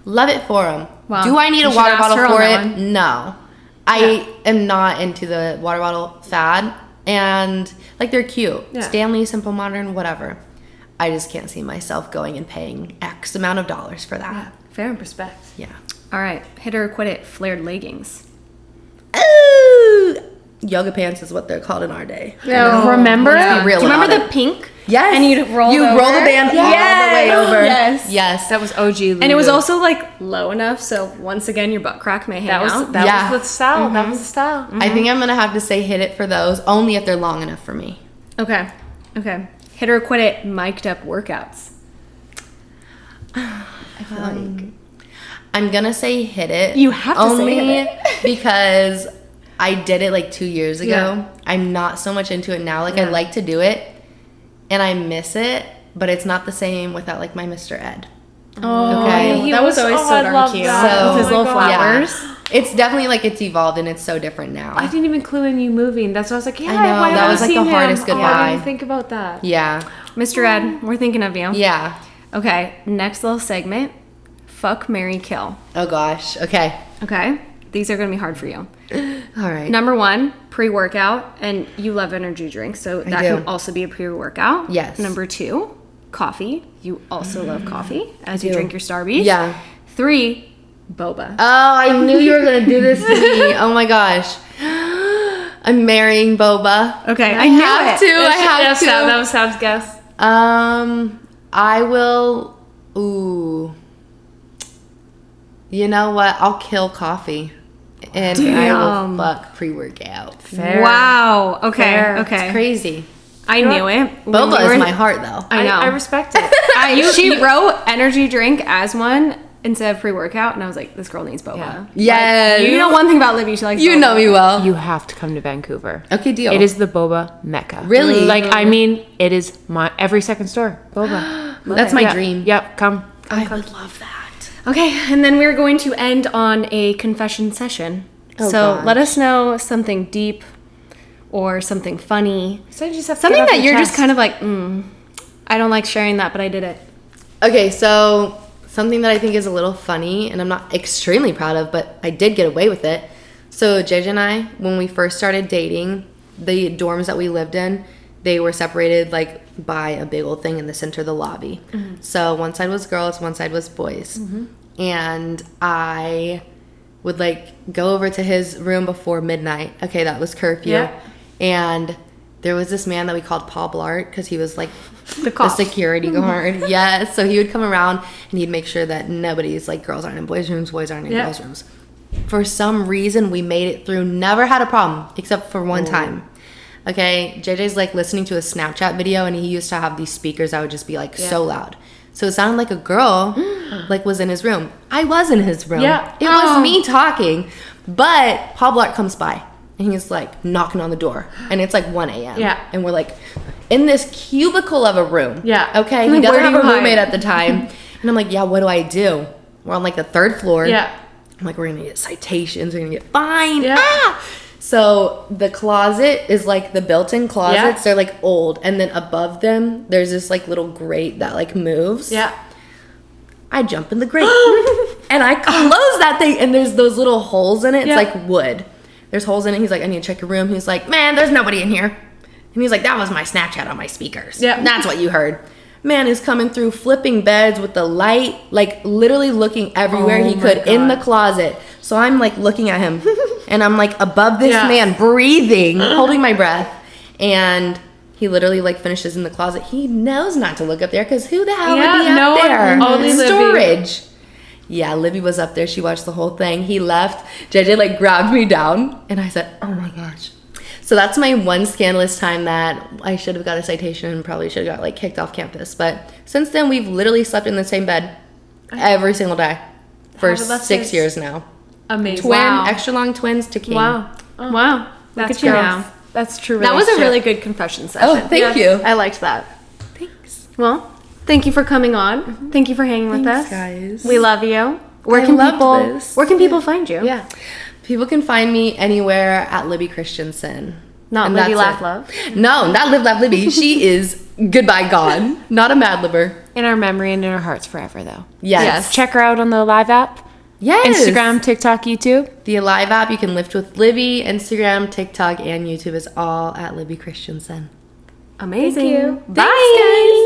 Love it for them. Wow. Do I need a You should water ask bottle her on for that it? one. No. I am not into the water bottle fad. And like they're cute. Yeah. Stanley, Simple Modern, whatever. I just can't see myself going and paying X amount of dollars for that. Fair. Respect. Yeah. All right. Hit it or quit it. Flared leggings. Ooh. Yoga pants is what they're called in our day. Remember? Let's be real Do you remember about the pink? Yes. And you'd roll You it roll the over? band all the way over. Yes. Yes. That was OG Lulu. And it was also like low enough, so once again your butt crack may hang that was out. that was the style. That was the style. I think I'm going to have to say hit it for those, only if they're long enough for me. Okay. Hit or quit it. Mic'd up workouts. I feel like I'm gonna say hit it. You have to say only hit because I did it like 2 years ago. Yeah. I'm not so much into it now. Like I like to do it, and I miss it, but it's not the same without like my Mr. Ed. Oh, Okay. He that was always so I darn love cute. that. So- With his little flowers. Yeah. It's definitely like it's evolved and it's so different now. I didn't even clue in you moving. That's why I was like, yeah, I know, why that haven't was, I like, the seen him? hardest I goodbye. didn't think about that. Yeah. Mr. Ed, we're thinking of you. Yeah. Okay, next little segment. Fuck, marry, kill. Oh gosh. Okay. Okay? These are going to be hard for you. All right. Number 1, pre-workout, and you love energy drinks, so that do. can also be a pre-workout. Yes. Number 2, coffee. You also love coffee as you do. drink your Starbies. Yeah. 3, boba. Oh, I knew you were gonna do this to me. Oh my gosh. I'm marrying Boba. Okay, I I knew have it. to. I have to. That was Sam's guess. I will. Ooh. You know what? I'll kill coffee, and I will fuck pre-workout. Fair. Wow. Okay. Fair. Okay. It's crazy. I knew it. When we Boba were- is my heart, though. I know. I respect it. She wrote energy drink as one instead of pre-workout, and I was like, this girl needs boba. Yeah. Yes. You know one thing about Libby, she likes You boba. know me well. You have to come to Vancouver. Okay, deal. It is the boba mecca. Really? Like, I mean, it is my every second store. Boba. That's my Yeah. dream. Yep, come. I would love that. Okay, and then we're going to end on a confession session. Oh, so gosh. let us know something deep or something funny. So you just have to Something get off that your you're just chest. kind of like, I don't like sharing that, but I did it. Okay, so something that I think is a little funny, and I'm not extremely proud of, but I did get away with it. So JJ and I, when we first started dating, the dorms that we lived in, they were separated like by a big old thing in the center of the lobby. So one side was girls, one side was boys. And I would like go over to his room before midnight. Okay, that was curfew. Yeah. And there was this man that we called Paul Blart because he was like The cop. security guard. Yes. So he would come around and he'd make sure that nobody's like girls aren't in boys' rooms, boys aren't in Yeah. girls' rooms. For some reason, we made it through. Never had a problem except for one time. Okay, JJ's like listening to a Snapchat video, and he used to have these speakers that would just be like so loud. So it sounded like a girl like was in his room. I was in his room. Yeah. It was me talking, but Paul Blart comes by and he's like knocking on the door, and it's like 1 a.m. Yeah. and we're like in this cubicle of a room. Yeah. Okay, he Like, doesn't where do have a you hide? roommate at the time, and I'm like, yeah, what do I do? We're on like the 3rd floor. Yeah. I'm like, we're gonna get citations, we're gonna get fined. Yeah. Ah! So the closet is like the built-in closets. Yeah. They're like old, and then above them there's this like little grate that like moves. Yeah. I jump in the grate and I close that thing, and there's those little holes in it. It's Yeah. like wood. There's holes in it. He's like, I need to check your room. He's like, man, there's nobody in here. And he's like, that was my Snapchat on my speakers. Yeah. That's what you heard. Man is coming through, flipping beds with the light, like literally looking everywhere Oh he my could in the God. closet. So I'm like looking at him, and I'm like above this Yeah. man, breathing, holding my breath. And he literally like finishes in the closet. He knows not to look up there because who the hell Yeah, would be no up one- there? only Libby. Storage. Yeah, Libby was up there. She watched the whole thing. He left. JJ like grabbed me down, and I said, "Oh my gosh." So that's my one scandalous time that I should have got a citation and probably should have got like kicked off campus. But since then, we've literally slept in the same bed every single day for How about 6 this? years now. Amazing. Twin, Wow. extra long twins to king. Wow. Wow. Look That's at you gross. now. That's true. That was a relationship. really good confession session. Oh, thank you. I liked that. Thanks. Well, Thank you for coming on. Thank you for hanging with us. Guys. We love you. Where can people find you? Yeah. People can find me anywhere at Libby Christensen. Not And Libby that's Laugh it. Love. No, not Live Laugh Libby. She is goodbye gone. Not a Mad Libber. In our memory and in our hearts forever, though. Yes. Check her out on the Live app. Yes. Instagram, TikTok, YouTube. The Alive app, you can lift with Libby. Instagram, TikTok, and YouTube is all at Libby Christensen. Amazing. Thank you. Bye. Thanks, guys.